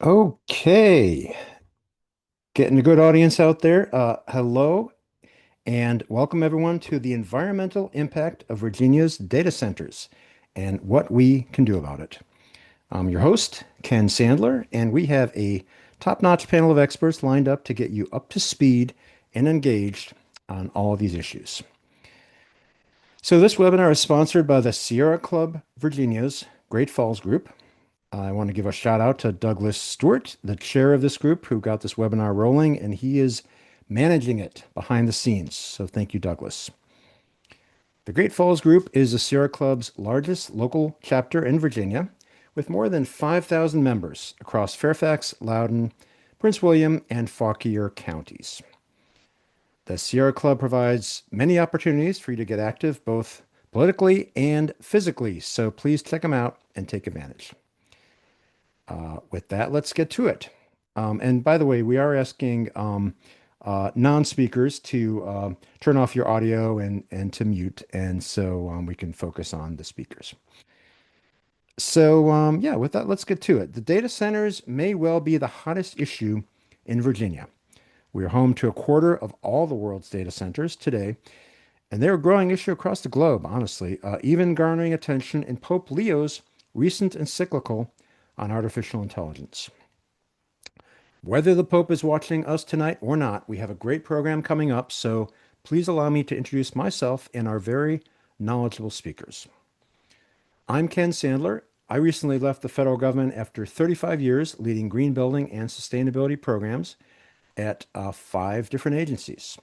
Okay, getting a good audience out there. Hello and welcome everyone to the environmental impact of Virginia's data centers and what we can do about it. I'm your host, Ken Sandler, and we have a top-notch panel of experts lined up to get you up to speed and engaged on all of these issues. So this webinar is sponsored by the Sierra Club Virginia's Great Falls Group. I want to give a shout out to Douglas Stewart, the chair of this group, who got this webinar rolling, and he is managing it behind the scenes. So thank you, Douglas. The Great Falls Group is the Sierra Club's largest local chapter in Virginia, with more than 5,000 members across Fairfax, Loudoun, Prince William, and Fauquier counties. The Sierra Club provides many opportunities for you to get active, both politically and physically. So please check them out and take advantage. With that, let's get to it. And by the way, we are asking non-speakers to turn off your audio and to mute, and so we can focus on the speakers. So yeah, with that, let's get to it. The data centers may well be the hottest issue in Virginia. We are home to a quarter of all the world's data centers today, and they're a growing issue across the globe, honestly, even garnering attention in Pope Leo's recent encyclical on artificial intelligence. Whether the Pope is watching us tonight or not, we have a great program coming up, so please allow me to introduce myself and our very knowledgeable speakers. I'm Ken Sandler. I recently left the federal government after 35 years leading green building and sustainability programs at 5 different agencies.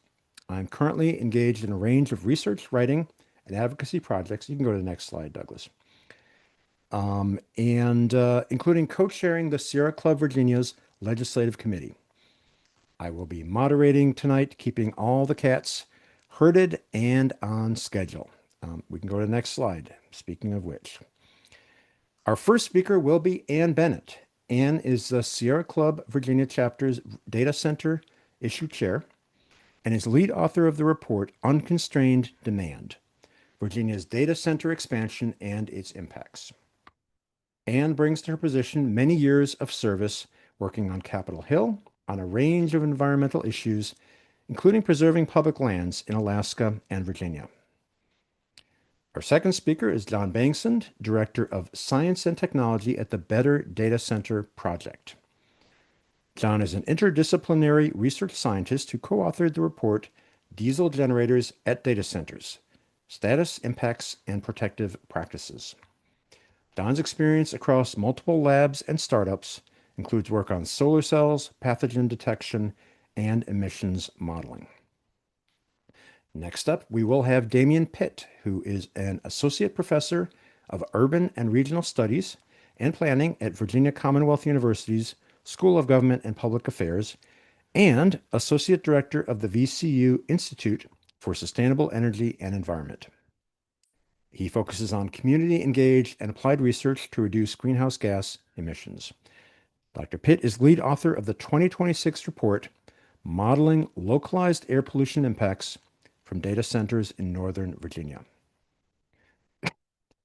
I'm currently engaged in a range of research, writing, and advocacy projects. You can go to the next slide, Douglas. Including co-chairing the Sierra Club Virginia's Legislative Committee. I will be moderating tonight, keeping all the cats herded and on schedule. We can go to the next slide, speaking of which. Our first speaker will be Ann Bennett. Ann is the Sierra Club Virginia Chapter's Data Center Issue Chair and is lead author of the report Unconstrained Demand, Virginia's Data Center Expansion and Its Impacts. Ann brings to her position many years of service working on Capitol Hill on a range of environmental issues, including preserving public lands in Alaska and Virginia. Our second speaker is John Bangsund, Director of Science and Technology at the Better Data Center Project. John is an interdisciplinary research scientist who co-authored the report Diesel Generators at Data Centers: Status, Impacts, and Protective Practices. Don's experience across multiple labs and startups includes work on solar cells, pathogen detection, and emissions modeling. Next up, we will have Damian Pitt, who is an associate professor of urban and regional studies and planning at Virginia Commonwealth University's School of Government and Public Affairs and associate director of the VCU Institute for Sustainable Energy and Environment. He focuses on community-engaged and applied research to reduce greenhouse gas emissions. Dr. Pitt is lead author of the 2026 report, Modeling Localized Air Pollution Impacts from Data Centers in Northern Virginia.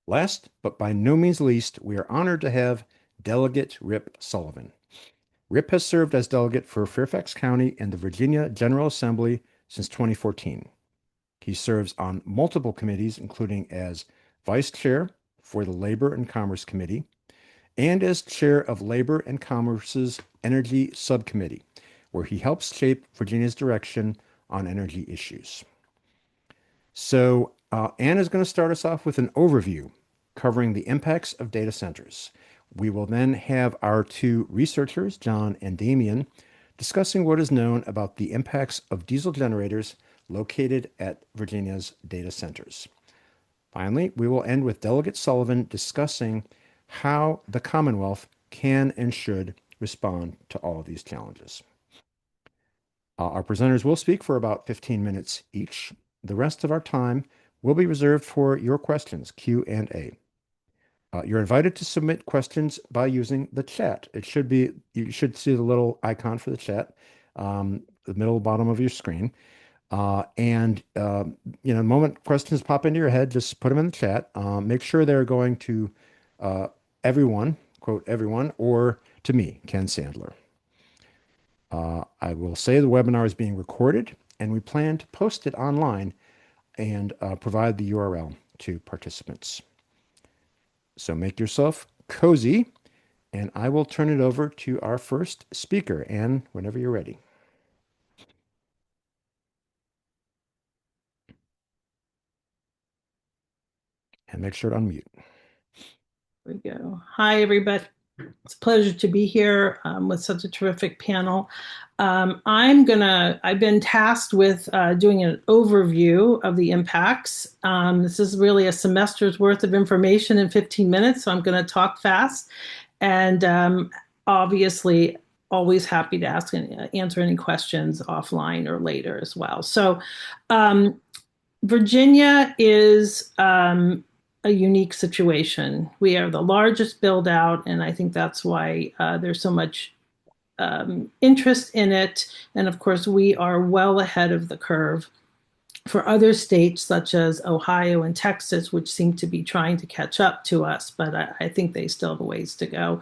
Last, but by no means least, we are honored to have Delegate Rip Sullivan. Rip has served as delegate for Fairfax County in the Virginia General Assembly since 2014. He serves on multiple committees, including as vice chair for the Labor and Commerce Committee and as chair of Labor and Commerce's Energy Subcommittee, where he helps shape Virginia's direction on energy issues. So Ann is going to start us off with an overview covering the impacts of data centers. We will then have our two researchers, John and Damian, discussing what is known about the impacts of diesel generators located at Virginia's data centers. Finally, we will end with Delegate Sullivan discussing how the Commonwealth can and should respond to all of these challenges. Our presenters will speak for about 15 minutes each. The rest of our time will be reserved for your questions, Q&A. You're invited to submit questions by using the chat. You should see the little icon for the chat, the middle bottom of your screen. The moment questions pop into your head, just put them in the chat. Make sure they're going to everyone, quote everyone, or to me, Ken Sandler. I will say the webinar is being recorded, and we plan to post it online and provide the URL to participants. So make yourself cozy, and I will turn it over to our first speaker. Anne, whenever you're ready. And make sure to unmute. There we go. Hi, everybody. It's a pleasure to be here with such a terrific panel. I've been tasked with doing an overview of the impacts. This is really a semester's worth of information in 15 minutes, so I'm going to talk fast. And obviously, always happy to answer any questions offline or later as well. So Virginia is a unique situation. We are the largest build out, and I think that's why there's so much interest in it. And of course, we are well ahead of the curve for other states such as Ohio and Texas, which seem to be trying to catch up to us, but I think they still have a ways to go.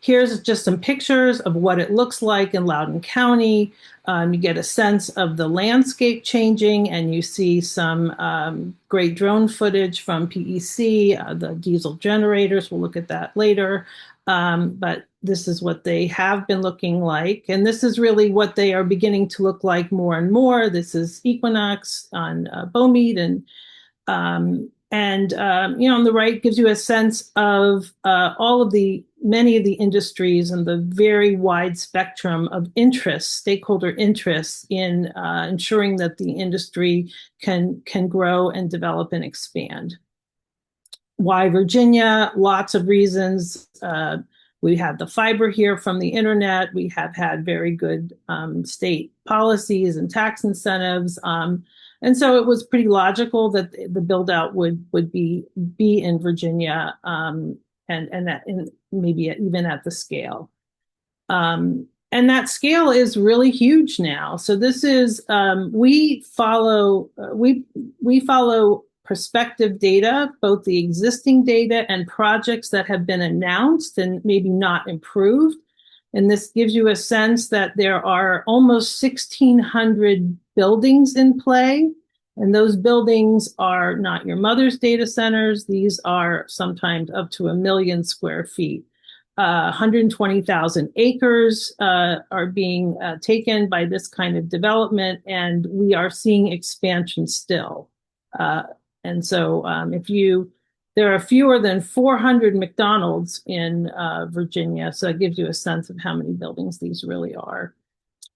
Here's just some pictures of what it looks like in Loudoun County. You get a sense of the landscape changing, and you see some great drone footage from PEC, the diesel generators. We'll look at that later. But this is what they have been looking like. And this is really what they are beginning to look like more and more. This is Equinox on Bowmead. And on the right gives you a sense of many of the industries and the very wide spectrum of interests, stakeholder interests in ensuring that the industry can grow and develop and expand. Why Virginia? Lots of reasons. We have the fiber here from the internet. We have had very good state policies and tax incentives. And so it was pretty logical that the build out would be in Virginia and maybe even at the scale. And that scale is really huge now. So this is we follow prospective data, both the existing data and projects that have been announced and maybe not improved. And this gives you a sense that there are almost 1,600 buildings in play. And those buildings are not your mother's data centers. These are sometimes up to 1 million square feet. 120,000 acres are being taken by this kind of development, and we are seeing expansion still. And so there are fewer than 400 McDonald's in Virginia, so it gives you a sense of how many buildings these really are.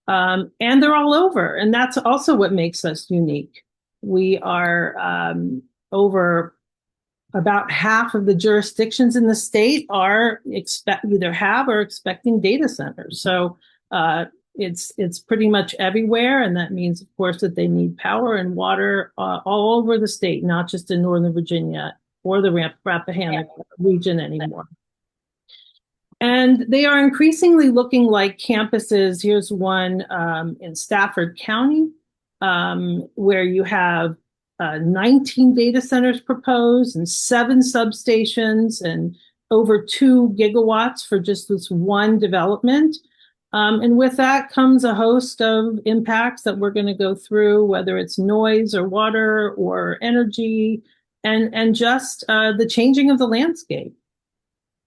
And they're all over, and that's also what makes us unique. We are over about half of the jurisdictions in the state are either have or expecting data centers. So it's pretty much everywhere, and that means, of course, that they need power and water all over the state, not just in Northern Virginia or the Rappahannock region anymore. And they are increasingly looking like campuses. Here's one in Stafford County, where you have 19 data centers proposed and 7 substations and over 2 gigawatts for just this one development. And with that comes a host of impacts that we're going to go through, whether it's noise or water or energy, and just the changing of the landscape.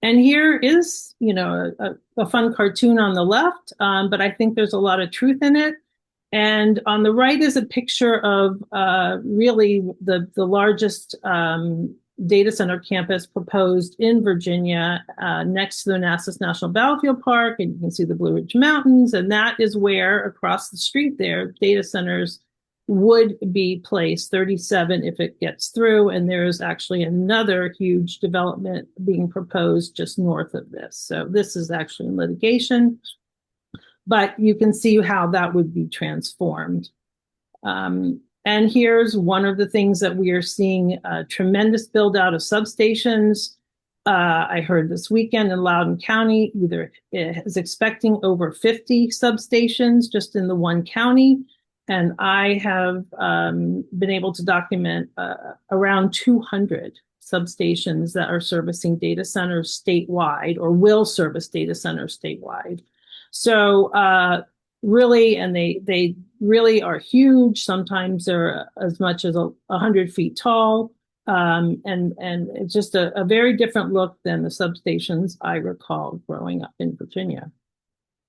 And here is, a fun cartoon on the left, but I think there's a lot of truth in it. And on the right is a picture of really the largest data center campus proposed in Virginia next to the Manassas National Battlefield Park. And you can see the Blue Ridge Mountains. And that is where, across the street there, data centers would be placed, 37 if it gets through. And there is actually another huge development being proposed just north of this. So this is actually in litigation. But you can see how that would be transformed. And here's one of the things that we are seeing, a tremendous build out of substations. I heard this weekend in Loudoun County, either is expecting over 50 substations just in the one county. And I have been able to document around 200. substations that are servicing data centers statewide or will service data centers statewide. So really, and they really are huge. Sometimes they're as much as 100 feet tall. And it's just a very different look than the substations I recall growing up in Virginia.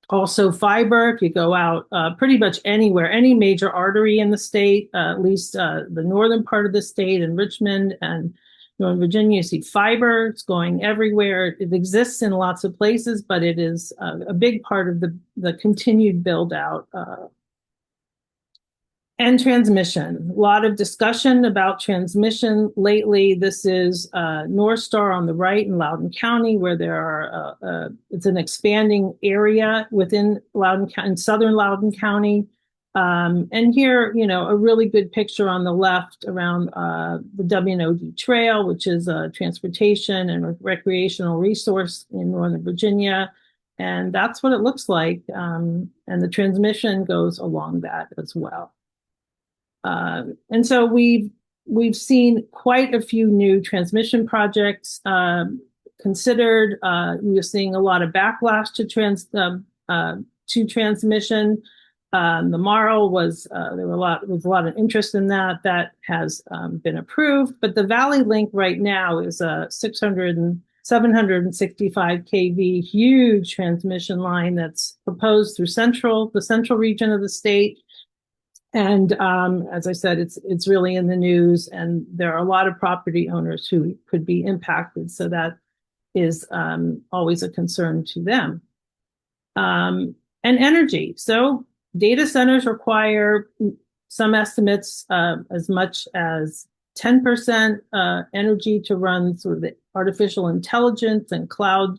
Also fiber, if you go out pretty much anywhere, any major artery in the state, at least the northern part of the state in Richmond and Northern Virginia, you see fiber. It's going everywhere. It exists in lots of places, but it is a big part of the continued build out. And transmission. A lot of discussion about transmission lately. This is North Star on the right in Loudoun County, where there are it's an expanding area within Loudoun County, in southern Loudoun County. And here, a really good picture on the left around the W&OD Trail, which is a transportation and recreational resource in Northern Virginia. And that's what it looks like. And the transmission goes along that as well. And so we've seen quite a few new transmission projects considered. We're seeing a lot of backlash to transmission. The Marl was there was a lot of interest in that. That has been approved, but the Valley Link right now is a 765 kV huge transmission line that's proposed through the central region of the state. And as I said, it's really in the news, and there are a lot of property owners who could be impacted. So that is always a concern to them. And energy. So data centers require some estimates as much as 10% energy to run sort of the artificial intelligence and cloud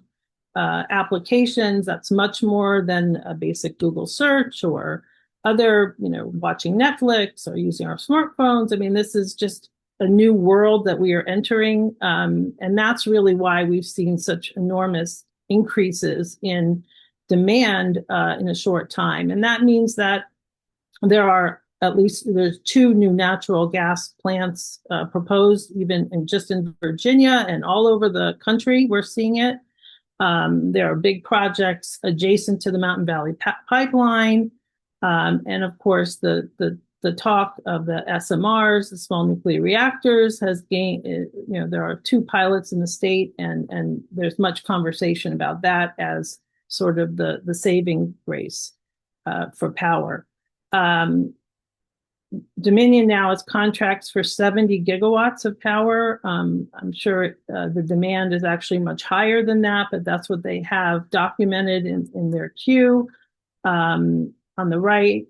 applications. That's much more than a basic Google search or other, watching Netflix or using our smartphones. I mean, this is just a new world that we are entering. And that's really why we've seen such enormous increases in demand in a short time. And that means that there's 2 new natural gas plants proposed, even just in Virginia and all over the country. We're seeing it. There are big projects adjacent to the Mountain Valley Pipeline. And of course, the talk of the SMRs, the small nuclear reactors, has gained, there are 2 pilots in the state, and there's much conversation about that as sort of the saving grace for power. Dominion now has contracts for 70 gigawatts of power. I'm sure the demand is actually much higher than that, but that's what they have documented in their queue. On the right,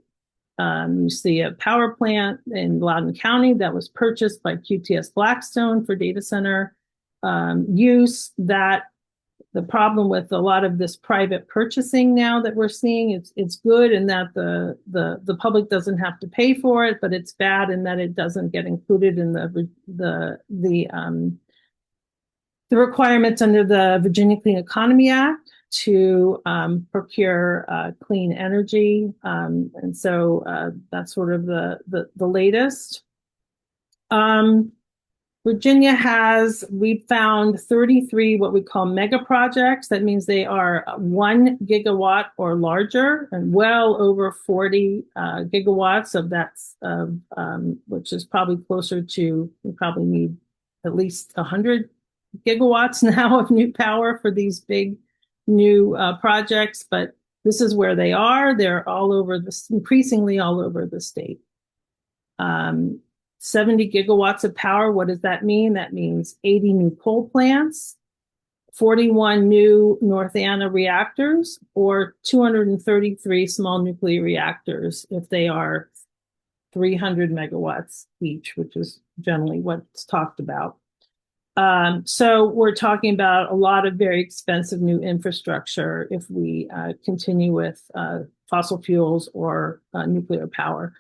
you see a power plant in Loudoun County that was purchased by QTS Blackstone for data center use. That the problem with a lot of this private purchasing now that we're seeing, it's good in that the public doesn't have to pay for it, but it's bad in that it doesn't get included in the requirements under the Virginia Clean Economy Act to procure clean energy. And so that's sort of the latest. Virginia we found 33 what we call mega projects. That means they are 1 gigawatt or larger, and well over 40 gigawatts of that, which is probably closer to, we probably need at least 100 gigawatts now of new power for these big new projects, but this is where they are. They're increasingly all over the state. 70 gigawatts of power. What does that mean? That means 80 new coal plants, 41 new North Anna reactors, or 233 small nuclear reactors if they are 300 megawatts each, which is generally what's talked about. So we're talking about a lot of very expensive new infrastructure if we continue with fossil fuels or nuclear power.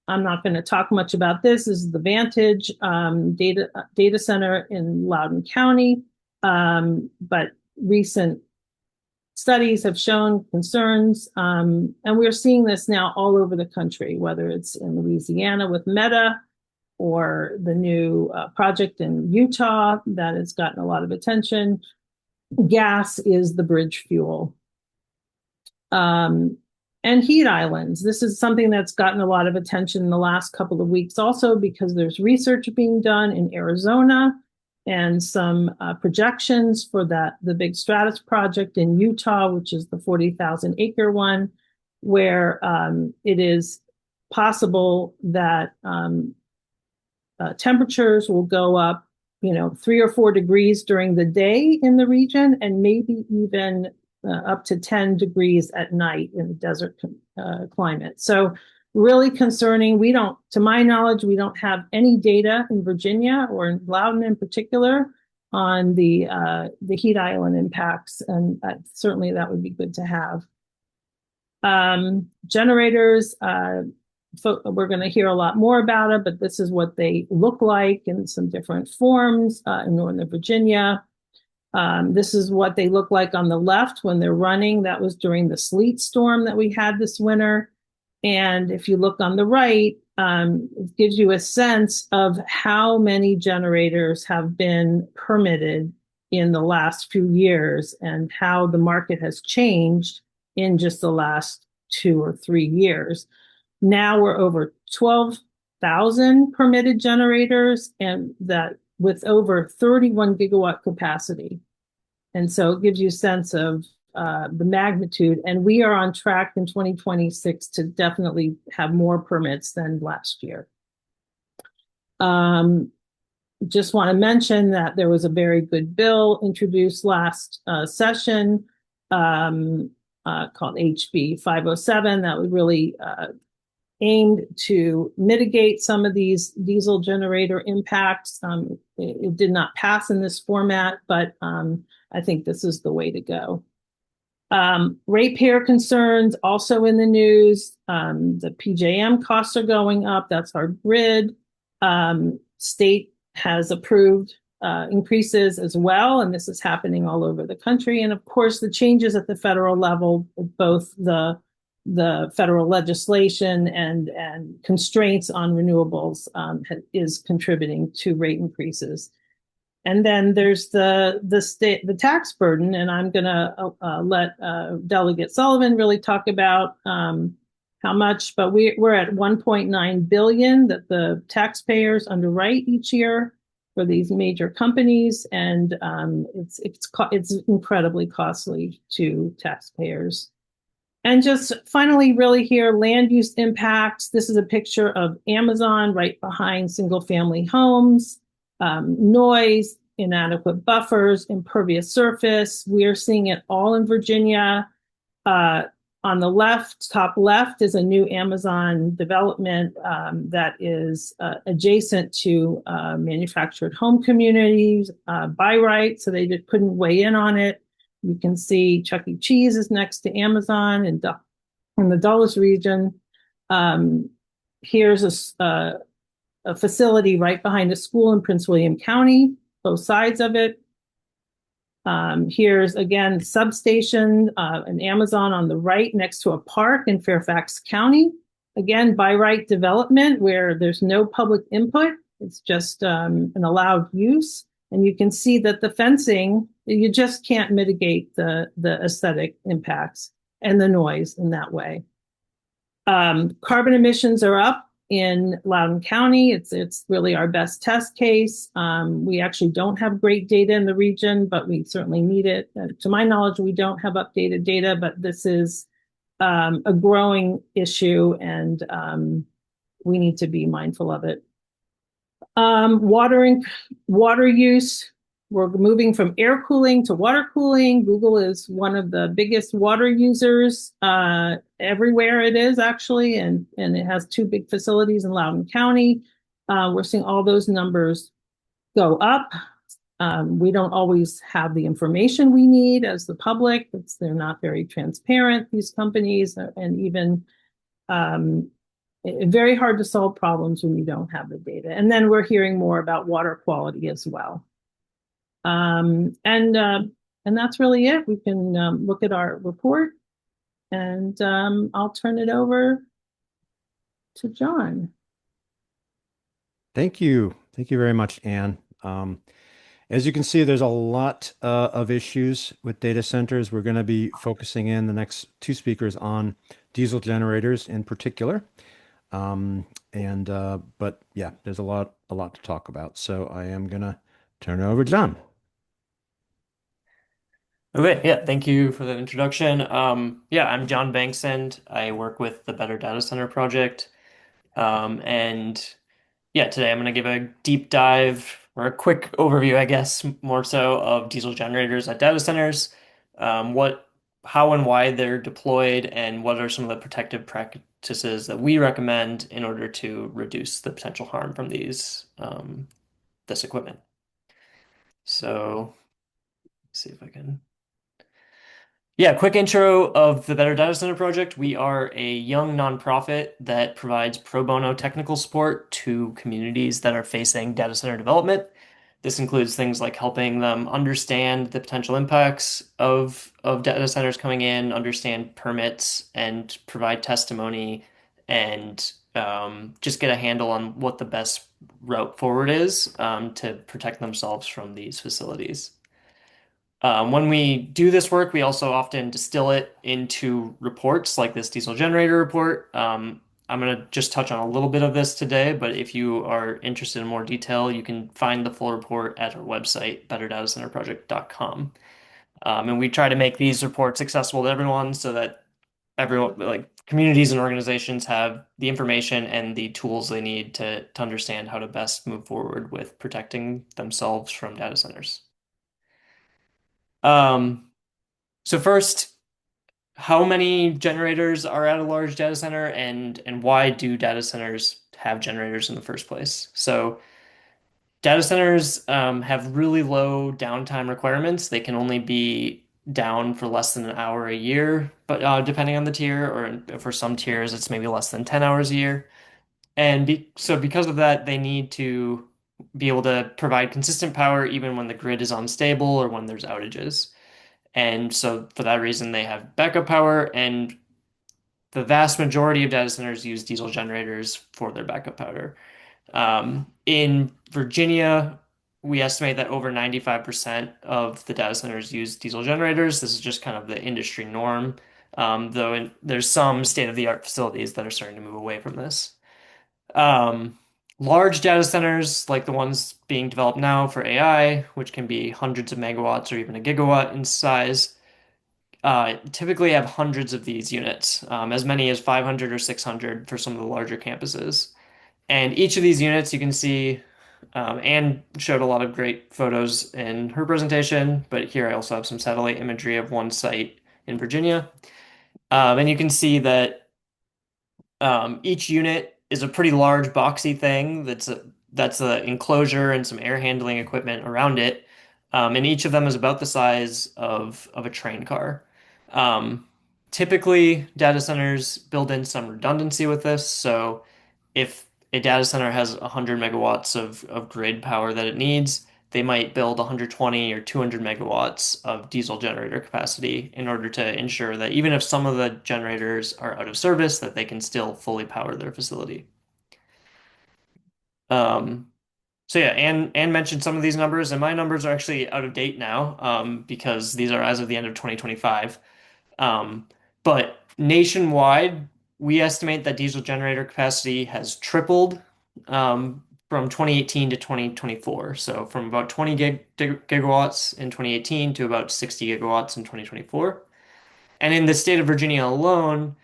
I'm not going to talk much about this. This is the Vantage data center in Loudoun County, but recent studies have shown concerns, and we're seeing this now all over the country, whether it's in Louisiana with Meta, or the new project in Utah that has gotten a lot of attention. Gas is the bridge fuel. And heat islands. This is something that's gotten a lot of attention in the last couple of weeks also because there's research being done in Arizona and some projections for the Big Stratus project in Utah, which is the 40,000 acre one, where it is possible that temperatures will go up, 3 or 4 degrees during the day in the region, and maybe even up to 10 degrees at night in the desert climate. So really concerning. To my knowledge, we don't have any data in Virginia or in Loudoun in particular on the heat island impacts, and certainly that would be good to have. Generators, we're going to hear a lot more about it, but this is what they look like in some different forms in Northern Virginia. This is what they look like on the left when they're running. That was during the sleet storm that we had this winter. And if you look on the right, it gives you a sense of how many generators have been permitted in the last few years and how the market has changed in just the last 2 or 3 years. Now we're over 12,000 permitted generators, and that with over 31 gigawatt capacity. And so it gives you a sense of the magnitude. And we are on track in 2026 to definitely have more permits than last year. Just want to mention that there was a very good bill introduced last session called HB 507 that would really aimed to mitigate some of these diesel generator impacts. It did not pass in this format, but I think this is the way to go. Ratepayer concerns also in the news. The PJM costs are going up. That's our grid. State has approved increases as well, and this is happening all over the country. And of course, the changes at the federal level, both the federal legislation and constraints on renewables is contributing to rate increases. And then there's the tax burden, and I'm going to let Delegate Sullivan really talk about how much, but we're at 1.9 billion that the taxpayers underwrite each year for these major companies, and it's incredibly costly to taxpayers. And just finally, really here, land use impacts. This is a picture of Amazon right behind single family homes, noise, inadequate buffers, impervious surface. We are seeing it all in Virginia. On the left, top left, is a new Amazon development that is adjacent to manufactured home communities by right, so they just couldn't weigh in on it. You can see Chuck E. Cheese is next to Amazon in the Dulles region. Here's a facility right behind a school in Prince William County, both sides of it. Here's, again, substation, an Amazon on the right next to a park in Fairfax County. Again, by right development where there's no public input. It's just an allowed use. And you can see that the fencing, you just can't mitigate the aesthetic impacts and the noise in that way. Carbon emissions are up in Loudoun County. It's really our best test case. We actually don't have great data in the region, but we certainly need it. To my knowledge, we don't have updated data, but this is a growing issue, and we need to be mindful of it. Water use. We're moving from air cooling to water cooling. Google is one of the biggest water users everywhere it is, actually, and it has 2 big facilities in Loudoun County. We're seeing all those numbers go up. We don't always have the information we need as the public. They're not very transparent, these companies, and even very hard to solve problems when you don't have the data. And then we're hearing more about water quality as well. And that's really it. We can look at our report, and I'll turn it over to John. Thank you. Thank you very much, Anne. As you can see, there's a lot of issues with data centers. We're going to be focusing in the next two speakers on diesel generators in particular. But yeah, there's a lot to talk about. So I am going to turn it over to John. Okay, yeah, thank you for that introduction. Yeah, I'm John Bangsund. I work with the Better Data Center project. And yeah, today I'm going to give a deep dive or a quick overview, I guess, more so of diesel generators at data centers, how and why they're deployed, and what are some of the protective practices that we recommend in order to reduce the potential harm from this equipment. So, let's see if I can. Yeah, quick intro of the Better Data Center Project. We are a young nonprofit that provides pro bono technical support to communities that are facing data center development. This includes things like helping them understand the potential impacts of data centers coming in, understand permits, and provide testimony, and just get a handle on what the best route forward is to protect themselves from these facilities. When we do this work, we also often distill it into reports like this diesel generator report. I'm going to just touch on a little bit of this today, but if you are interested in more detail, you can find the full report at our website, betterdatacenterproject.com. And we try to make these reports accessible to everyone so that everyone, like communities and organizations, have the information and the tools they need to understand how to best move forward with protecting themselves from data centers. Um, So first, how many generators are at a large data center, and why do data centers have generators in the first place? So data centers have really low downtime requirements. They can only be down for less than an hour a year, but depending on the tier, or for some tiers, it's maybe less than 10 hours a year. So because of that, they need to be able to provide consistent power even when the grid is unstable or when there's outages. And so for that reason, they have backup power, and the vast majority of data centers use diesel generators for their backup power. In Virginia, we estimate that over 95% of the data centers use diesel generators. This is just kind of the industry norm, there's some state-of-the-art facilities that are starting to move away from this. Um, Large data centers, like the ones being developed now for AI, which can be hundreds of megawatts or even a gigawatt in size, typically have hundreds of these units, as many as 500 or 600 for some of the larger campuses. And each of these units you can see, Anne showed a lot of great photos in her presentation, but here I also have some satellite imagery of one site in Virginia. And you can see that each unit is a pretty large boxy thing that's a enclosure and some air handling equipment around it. And each of them is about the size of a train car. Um, Typically, data centers build in some redundancy with this. So if a data center has 100 megawatts of grid power that it needs, they might build 120 or 200 megawatts of diesel generator capacity in order to ensure that even if some of the generators are out of service, that they can still fully power their facility. Um, so yeah, Anne mentioned some of these numbers, and my numbers are actually out of date now, because these are as of the end of 2025. Um, but nationwide, we estimate that diesel generator capacity has tripled from 2018 to 2024. So from about 20 gigawatts in 2018 to about 60 gigawatts in 2024. And in the state of Virginia alone,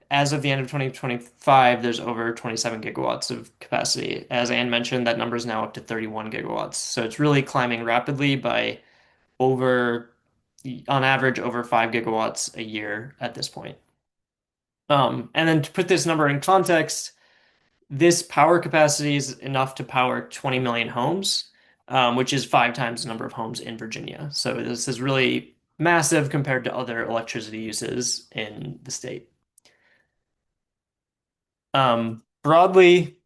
as of the end of 2025, there's over 27 gigawatts of capacity. As Anne mentioned, that number is now up to 31 gigawatts. So it's really climbing rapidly by over, on average, over 5 gigawatts a year at this point. And then to put this number in context, this power capacity is enough to power 20 million homes, which is 5 times the number of homes in Virginia. So this is really massive compared to other electricity uses in the state. Broadly,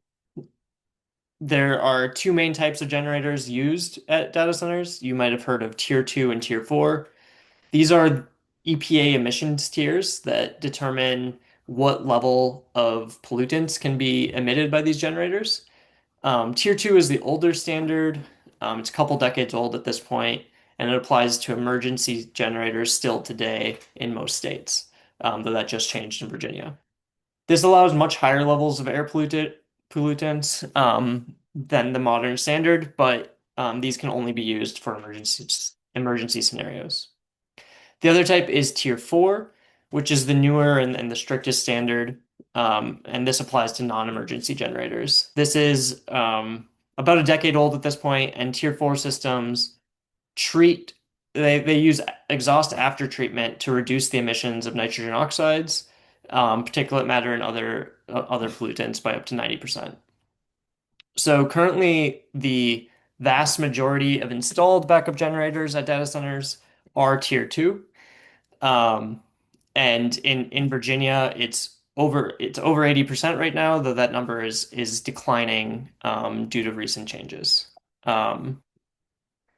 there are two main types of generators used at data centers. You might have heard of Tier 2 and Tier 4. These are EPA emissions tiers that determine what level of pollutants can be emitted by these generators. Tier 2 is the older standard. It's a couple decades old at this point, and it applies to emergency generators still today in most states, though that just changed in Virginia. This allows much higher levels of air pollutants than the modern standard, but these can only be used for emergency scenarios. The other type is Tier 4, which is the newer and the strictest standard, and this applies to non-emergency generators. This is about a decade old at this point, and Tier 4 systems they use exhaust after treatment to reduce the emissions of nitrogen oxides, particulate matter, and other pollutants by up to 90%. So currently, the vast majority of installed backup generators at data centers are Tier 2. And in Virginia, it's over 80% right now, though that number is declining due to recent changes.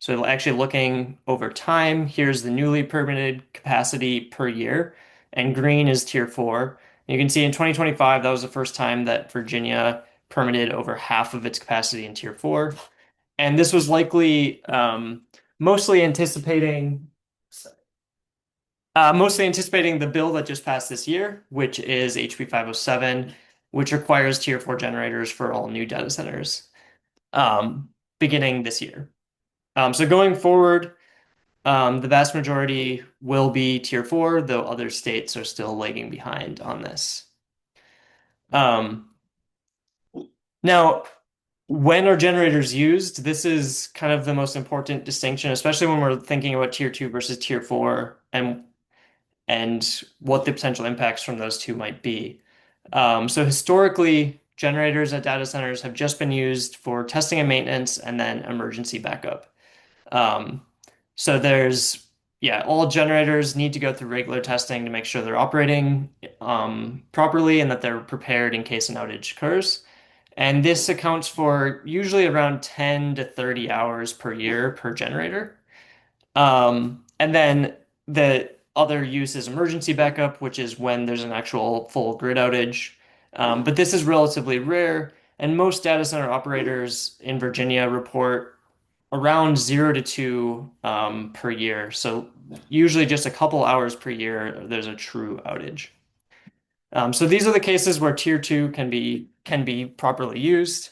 So actually looking over time, here's the newly permitted capacity per year, and green is Tier 4. You can see in 2025, that was the first time that Virginia permitted over half of its capacity in Tier 4. And this was likely mostly anticipating the bill that just passed this year, which is HB 507, which requires Tier 4 generators for all new data centers beginning this year. So going forward, the vast majority will be Tier 4, though other states are still lagging behind on this. Now, when are generators used? This is kind of the most important distinction, especially when we're thinking about Tier 2 versus Tier 4 and what the potential impacts from those two might be. So historically, generators at data centers have just been used for testing and maintenance and then emergency backup. So all generators need to go through regular testing to make sure they're operating properly and that they're prepared in case an outage occurs. And this accounts for usually around 10 to 30 hours per year per generator. And then the other use is emergency backup, which is when there's an actual full grid outage. But this is relatively rare, and most data center operators in Virginia report around 0 to 2 per year. So usually just a couple hours per year, there's a true outage. So these are the cases where Tier 2 can be properly used.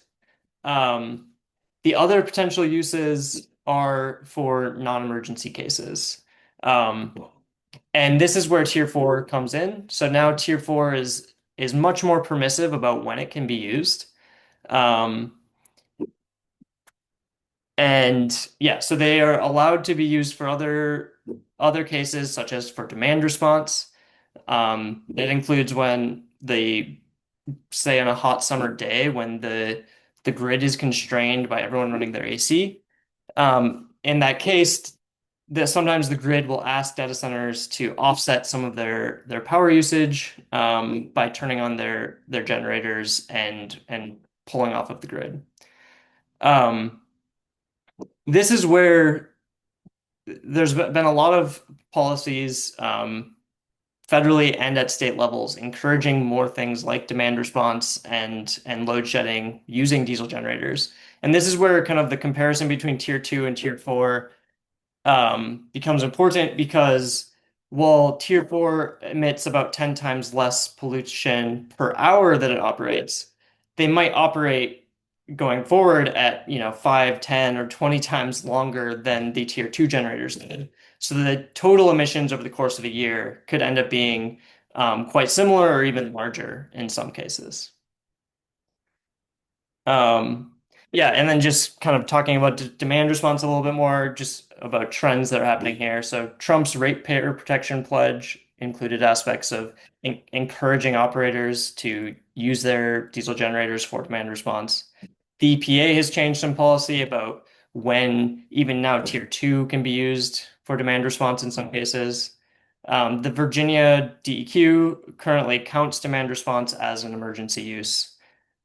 The other potential uses are for non-emergency cases. And this is where Tier 4 comes in. So now Tier 4 is much more permissive about when it can be used. And yeah, so they are allowed to be used for other cases, such as for demand response. That includes when say on a hot summer day when the grid is constrained by everyone running their AC. In that case, sometimes the grid will ask data centers to offset some of their power usage by turning on their generators and pulling off of the grid. This is where there's been a lot of policies, federally and at state levels, encouraging more things like demand response and load shedding using diesel generators. And this is where kind of the comparison between Tier 2 and Tier 4 becomes important, because while Tier 4 emits about 10 times less pollution per hour that it operates, they might operate going forward at 5, 10, or 20 times longer than the Tier 2 generators did. So the total emissions over the course of a year could end up being quite similar or even larger in some cases. Yeah, and then just kind of talking about demand response a little bit more, just about trends that are happening here. So Trump's ratepayer protection pledge included aspects of encouraging operators to use their diesel generators for demand response. The EPA has changed some policy about when even now Tier 2 can be used for demand response in some cases. The Virginia DEQ currently counts demand response as an emergency use.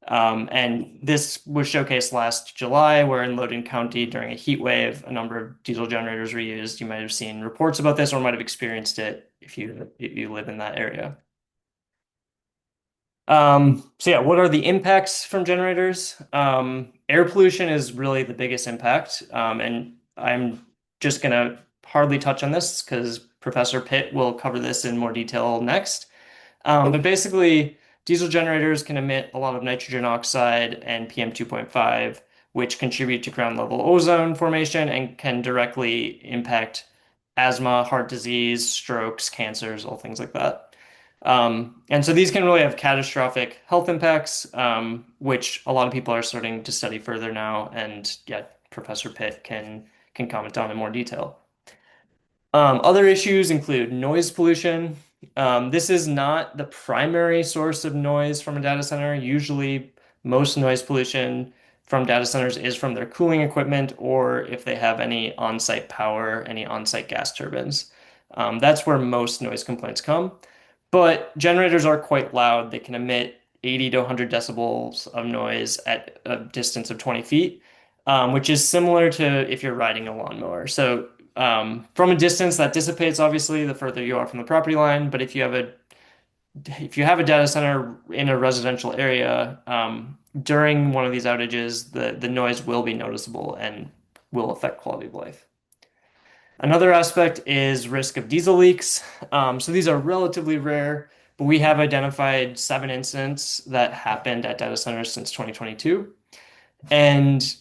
And this was showcased last July, where in Loudoun County during a heat wave, a number of diesel generators were used. You might have seen reports about this or might have experienced it if you live in that area. So yeah, what are the impacts from generators? air pollution is really the biggest impact. And I'm just going to hardly touch on this because Professor Pitt will cover this in more detail next. But basically, diesel generators can emit a lot of nitrogen oxide and PM 2.5, which contribute to ground level ozone formation and can directly impact asthma, heart disease, strokes, cancers, all things like that. And so these can really have catastrophic health impacts, which a lot of people are starting to study further now. And yeah, Professor Pitt can comment on in more detail. Other issues include noise pollution. This is not the primary source of noise from a data center. Usually, most noise pollution from data centers is from their cooling equipment or if they have any on-site power, any on-site gas turbines. That's where most noise complaints come. But generators are quite loud. They can emit 80 to 100 decibels of noise at a distance of 20 feet, which is similar to if you're riding a lawnmower. So from a distance that dissipates obviously the further you are from the property line, but if you have a data center in a residential area, during one of these outages, the noise will be noticeable and will affect quality of life. Another aspect is risk of diesel leaks. So these are relatively rare, but we have identified 7 incidents that happened at data centers since 2022. And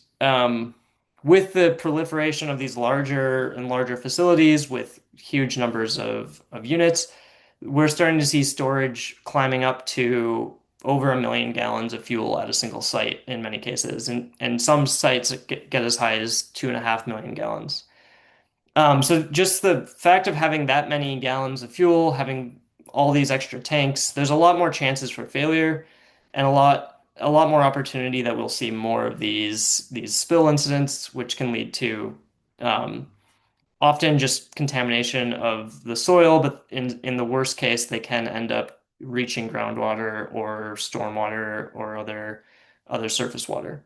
with the proliferation of these larger and larger facilities with huge numbers of units, we're starting to see storage climbing up to over 1 million gallons of fuel at a single site in many cases. And some sites get as high as 2.5 million gallons. So just the fact of having that many gallons of fuel, having all these extra tanks, there's a lot more chances for failure and a lot more opportunity that we'll see more of these spill incidents, which can lead to often just contamination of the soil, but in the worst case, they can end up reaching groundwater or stormwater or other surface water.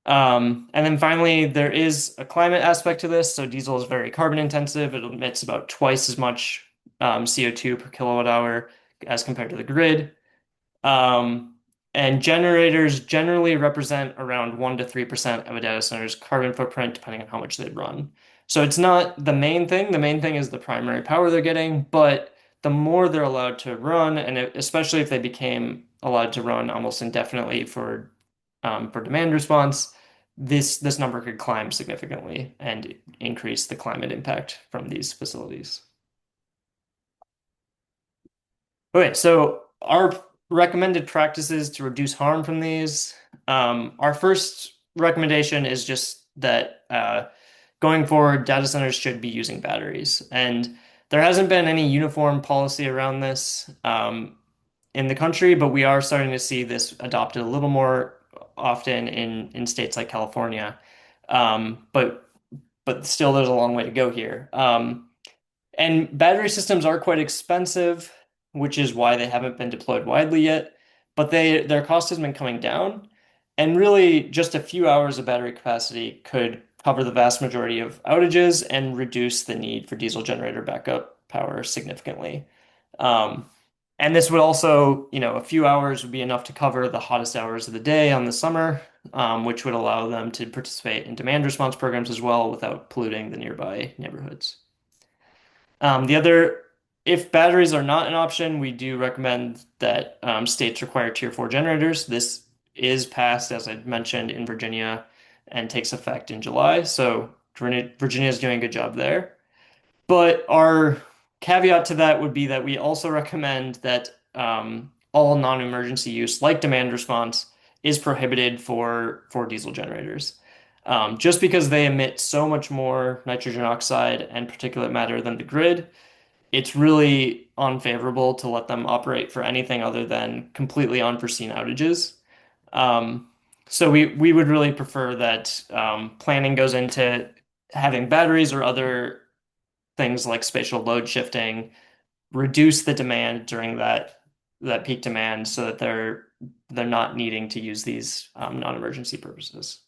And then finally, there is a climate aspect to this. So diesel is very carbon intensive. It emits about twice as much CO2 per kilowatt hour as compared to the grid. And generators generally represent around 1 to 3% of a data center's carbon footprint, depending on how much they run. So it's not the main thing. The main thing is the primary power they're getting, but the more they're allowed to run, and especially if they became allowed to run almost indefinitely for demand response, this number could climb significantly and increase the climate impact from these facilities. Okay, so our recommended practices to reduce harm from these. Our first recommendation is just that going forward, data centers should be using batteries. And there hasn't been any uniform policy around this in the country, but we are starting to see this adopted a little more often in states like California. But still, there's a long way to go here. And battery systems are quite expensive, which is why they haven't been deployed widely yet. But their cost has been coming down. And really, just a few hours of battery capacity could cover the vast majority of outages and reduce the need for diesel generator backup power significantly. And this would also, a few hours would be enough to cover the hottest hours of the day on the summer, which would allow them to participate in demand response programs as well without polluting the nearby neighborhoods. If batteries are not an option, we do recommend that states require Tier 4 generators. This is passed, as I mentioned, in Virginia and takes effect in July. So Virginia is doing a good job there. But our caveat to that would be that we also recommend that all non-emergency use, like demand response, is prohibited for diesel generators. Just because they emit so much more nitrogen oxide and particulate matter than the grid, it's really unfavorable to let them operate for anything other than completely unforeseen outages. So we would really prefer that planning goes into having batteries or other things like spatial load shifting, reduce the demand during that peak demand so that they're not needing to use these non-emergency purposes.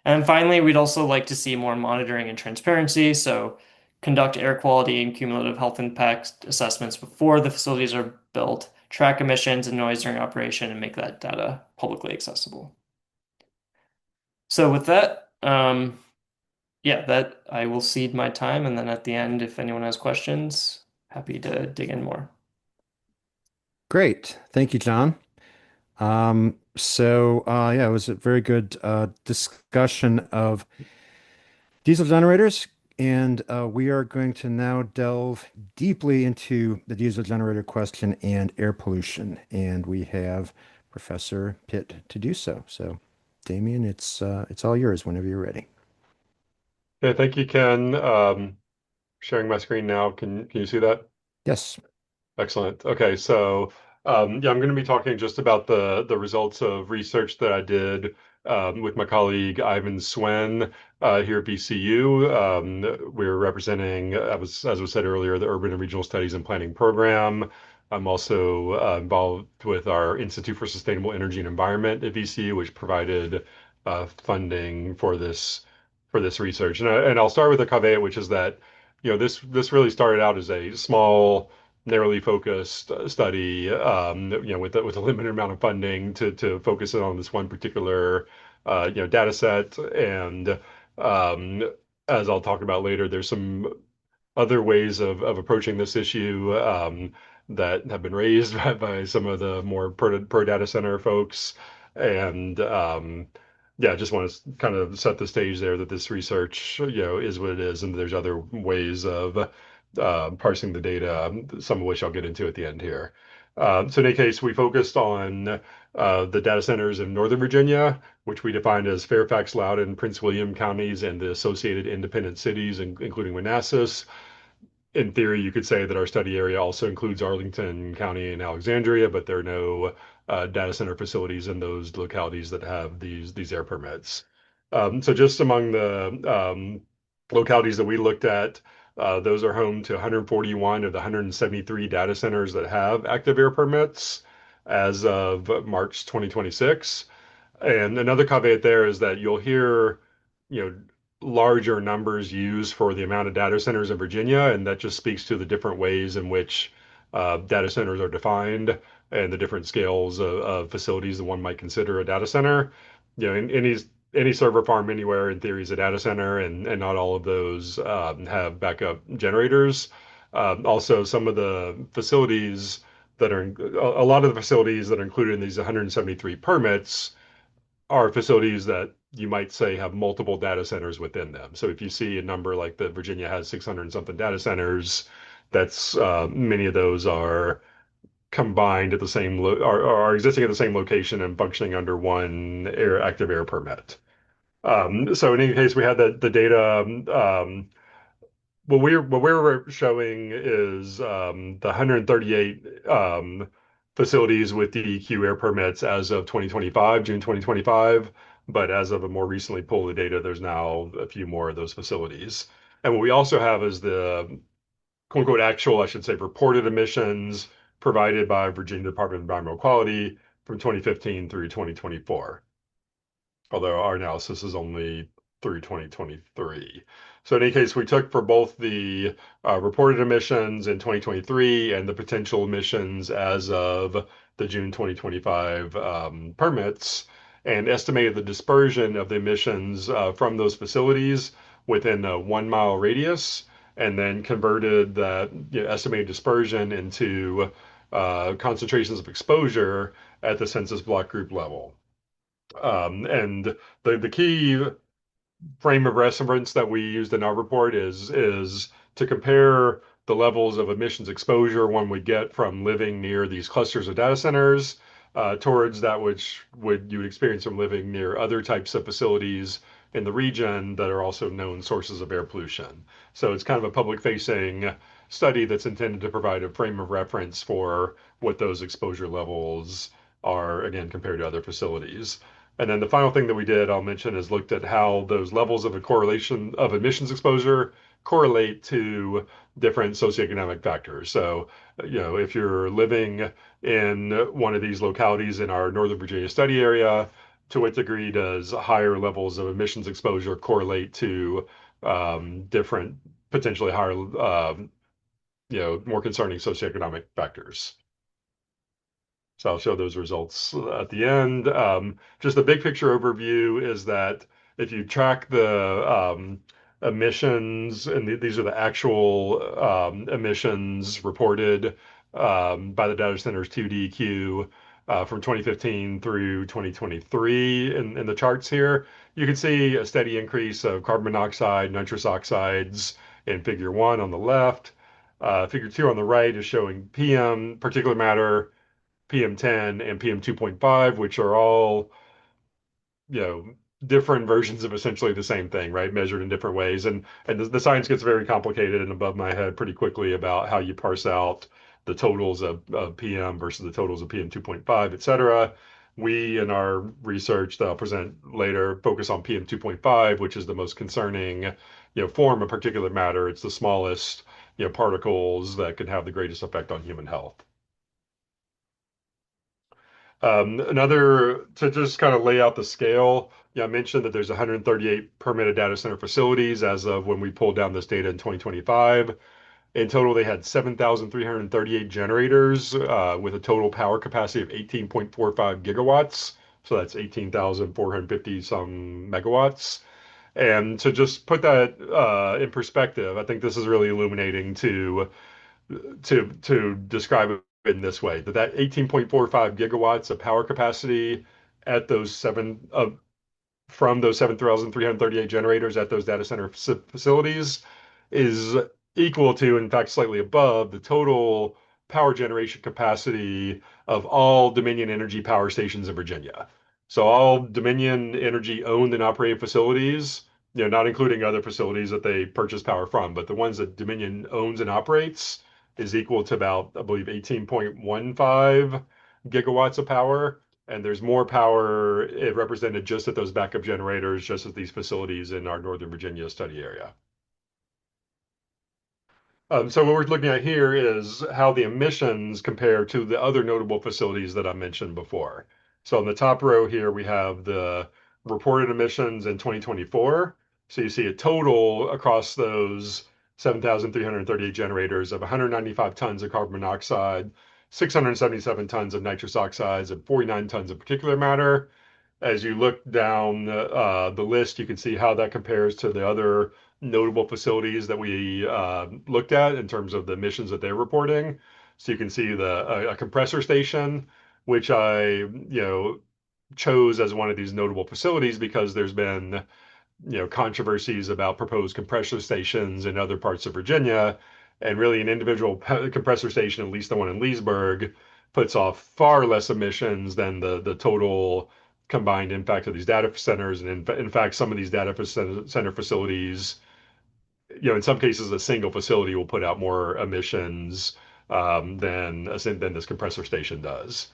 And then finally, we'd also like to see more monitoring and transparency. So conduct air quality and cumulative health impact assessments before the facilities are built, track emissions and noise during operation, and make that data publicly accessible. So with that, yeah, that I will cede my time, and then at the end, if anyone has questions, happy to dig in more. Great. Thank you, John. Yeah, it was a very good discussion of diesel generators, and we are going to now delve deeply into the diesel generator question and air pollution. And we have Professor Pitt to do so. So, Damian, it's all yours whenever you're ready. Okay, thank you, Ken. Sharing my screen now. Can you see that? Yes. Excellent. Okay, so yeah, I'm going to be talking just about the results of research that I did with my colleague Ivan Swen here at BCU. We're representing, as was said earlier, the Urban and Regional Studies and Planning Program. I'm also involved with our Institute for Sustainable Energy and Environment at BCU, which provided funding for this research. And I'll start with a caveat, which is that this really started out as a small narrowly focused study, with a limited amount of funding to focus in on this one particular, data set. And um, as I'll talk about later, there's some other ways of approaching this issue that have been raised by some of the more pro data center folks. And yeah, I just want to kind of set the stage there that this research, is what it is, and there's other ways of parsing the data, some of which I'll get into at the end here. So in any case, we focused on the data centers in Northern Virginia, which we defined as Fairfax, Loudoun, Prince William counties, and the associated independent cities, including Manassas. In theory, you could say that our study area also includes Arlington County and Alexandria, but there are no data center facilities in those localities that have these air permits. So just among the localities that we looked at, those are home to 141 of the 173 data centers that have active air permits as of March 2026. And another caveat there is that you'll hear, you know, larger numbers used for the amount of data centers in Virginia, and that just speaks to the different ways in which data centers are defined and the different scales of facilities that one might consider a data center. In any server farm anywhere, in theory, is a data center, and not all of those have backup generators. Also, some of the facilities that are a lot of the facilities that are included in these 173 permits are facilities that you might say have multiple data centers within them. So if you see a number like that Virginia has 600 and something data centers, that's many of those are combined at the same are existing at the same location and functioning under one active air permit. So in any case, we had the data. What we're showing is the 138 facilities with DEQ air permits as of 2025, June 2025. But as of a more recently pulled the data, there's now a few more of those facilities. And what we also have is the quote unquote actual, I should say, reported emissions provided by Virginia Department of Environmental Quality from 2015 through 2024, although our analysis is only through 2023. So in any case, we took for both the reported emissions in 2023 and the potential emissions as of the June 2025 permits and estimated the dispersion of the emissions from those facilities within a 1 mile radius, and then converted that estimated dispersion into concentrations of exposure at the census block group level. And the key frame of reference that we used in our report is to compare the levels of emissions exposure one would get from living near these clusters of data centers towards that which you would experience from living near other types of facilities in the region that are also known sources of air pollution. So it's kind of a public-facing study that's intended to provide a frame of reference for what those exposure levels are, again, compared to other facilities. And then the final thing that we did, I'll mention, is looked at how those levels of a correlation of emissions exposure correlate to different socioeconomic factors. So, if you're living in one of these localities in our Northern Virginia study area, to what degree does higher levels of emissions exposure correlate to different, potentially higher, more concerning socioeconomic factors? So I'll show those results at the end. Just the big picture overview is that if you track the emissions, and these are the actual emissions reported by the data centers 2DQ from 2015 through 2023 in the charts here, you can see a steady increase of carbon monoxide, nitrous oxides in figure 1 on the left. Figure 2 on the right is showing PM, particulate matter, PM10, and PM2.5, which are all, you know, different versions of essentially the same thing, right? Measured in different ways. And the science gets very complicated and above my head pretty quickly about how you parse out the totals of PM versus the totals of PM 2.5, et cetera. We, in our research that I'll present later, focus on PM 2.5, which is the most concerning, form of particulate matter. It's the smallest, particles that can have the greatest effect on human health. To just kind of lay out the scale, I mentioned that there's 138 permitted data center facilities as of when we pulled down this data in 2025. In total, they had 7,338 generators with a total power capacity of 18.45 gigawatts. So that's 18,450 some megawatts. And to just put that in perspective, I think this is really illuminating to describe it in this way, that 18.45 gigawatts of power capacity at those from those 7,338 generators at those data center facilities is equal to, in fact, slightly above the total power generation capacity of all Dominion Energy power stations in Virginia. So all Dominion Energy owned and operated facilities, not including other facilities that they purchase power from, but the ones that Dominion owns and operates is equal to about, I believe, 18.15 gigawatts of power. And there's more power represented just at those backup generators, just at these facilities in our Northern Virginia study area. So what we're looking at here is how the emissions compare to the other notable facilities that I mentioned before. So on the top row here, we have the reported emissions in 2024. So you see a total across those 7,338 generators of 195 tons of carbon monoxide, 677 tons of nitrous oxides, and 49 tons of particulate matter. As you look down the list, you can see how that compares to the other notable facilities that we looked at in terms of the emissions that they're reporting. So you can see a compressor station, which I chose as one of these notable facilities because there's been controversies about proposed compressor stations in other parts of Virginia, and really an individual compressor station, at least the one in Leesburg, puts off far less emissions than the total combined impact of these data centers. And in fact, some of these data center facilities, in some cases, a single facility will put out more emissions than this compressor station does.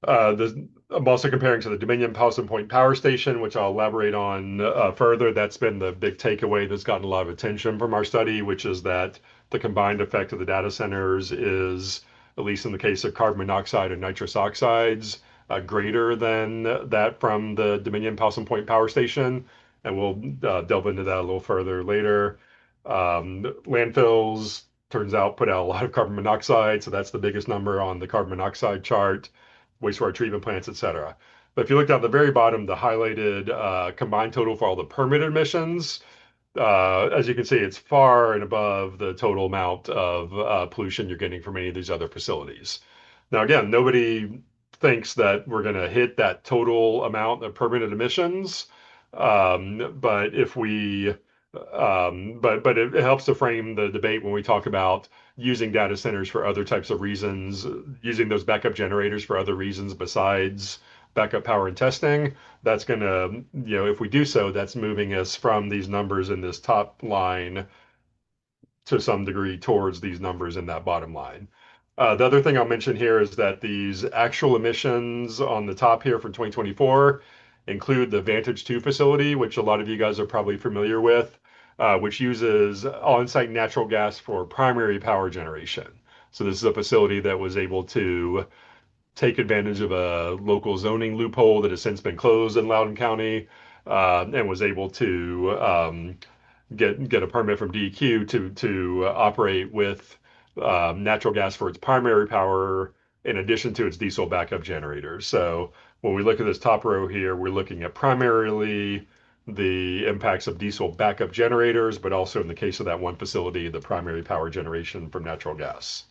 I'm also comparing to the Dominion Powson Point Power Station, which I'll elaborate on further. That's been the big takeaway that's gotten a lot of attention from our study, which is that the combined effect of the data centers is, at least in the case of carbon monoxide and nitrous oxides, greater than that from the Dominion Powson Point Power Station. And we'll delve into that a little further later. Landfills, turns out, put out a lot of carbon monoxide, so that's the biggest number on the carbon monoxide chart. Wastewater treatment plants, et cetera. But if you look down at the very bottom, the highlighted combined total for all the permitted emissions, as you can see, it's far and above the total amount of pollution you're getting from any of these other facilities. Now, again, nobody thinks that we're going to hit that total amount of permitted emissions, but if we but it helps to frame the debate when we talk about using data centers for other types of reasons, using those backup generators for other reasons besides backup power and testing. That's going to, if we do so, that's moving us from these numbers in this top line to some degree towards these numbers in that bottom line. The other thing I'll mention here is that these actual emissions on the top here for 2024 include the Vantage 2 facility, which a lot of you guys are probably familiar with, which uses on-site natural gas for primary power generation. So this is a facility that was able to take advantage of a local zoning loophole that has since been closed in Loudoun County, and was able to get a permit from DEQ to operate with natural gas for its primary power in addition to its diesel backup generators. So when we look at this top row here, we're looking at primarily the impacts of diesel backup generators, but also in the case of that one facility, the primary power generation from natural gas.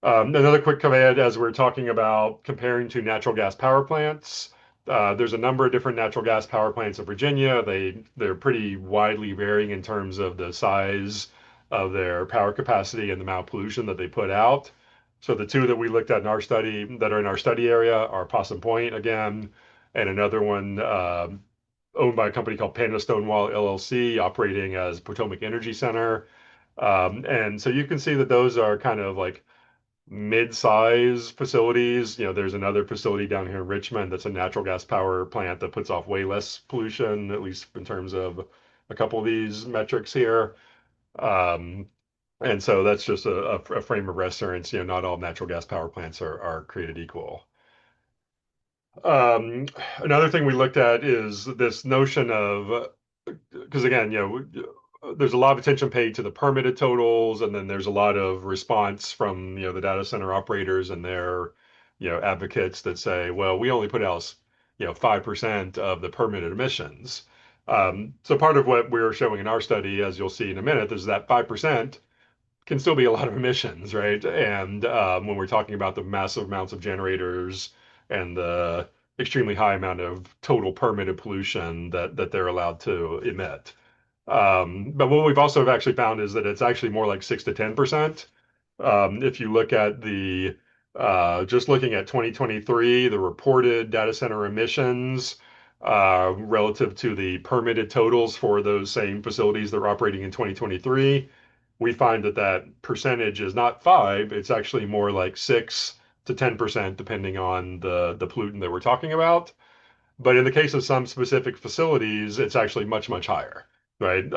Another quick command as we're talking about comparing to natural gas power plants. There's a number of different natural gas power plants in Virginia. They're pretty widely varying in terms of the size of their power capacity and the amount of pollution that they put out. So the two that we looked at in our study that are in our study area are Possum Point again, and another one owned by a company called Panda Stonewall LLC, operating as Potomac Energy Center. And so you can see that those are kind of like mid-size facilities. There's another facility down here in Richmond that's a natural gas power plant that puts off way less pollution, at least in terms of a couple of these metrics here. And so that's just a frame of reference. Not all natural gas power plants are created equal. Another thing we looked at is this notion of, because again, there's a lot of attention paid to the permitted totals, and then there's a lot of response from the data center operators and their advocates that say, well, we only put out 5% of the permitted emissions. So part of what we're showing in our study, as you'll see in a minute, is that 5% can still be a lot of emissions, right? And when we're talking about the massive amounts of generators and the extremely high amount of total permitted pollution that they're allowed to emit. But what we've also actually found is that it's actually more like 6 to 10%. If you look at just looking at 2023, the reported data center emissions relative to the permitted totals for those same facilities that are operating in 2023, we find that percentage is not 5, it's actually more like 6 to 10%, depending on the pollutant that we're talking about. But in the case of some specific facilities, it's actually much, much higher, right?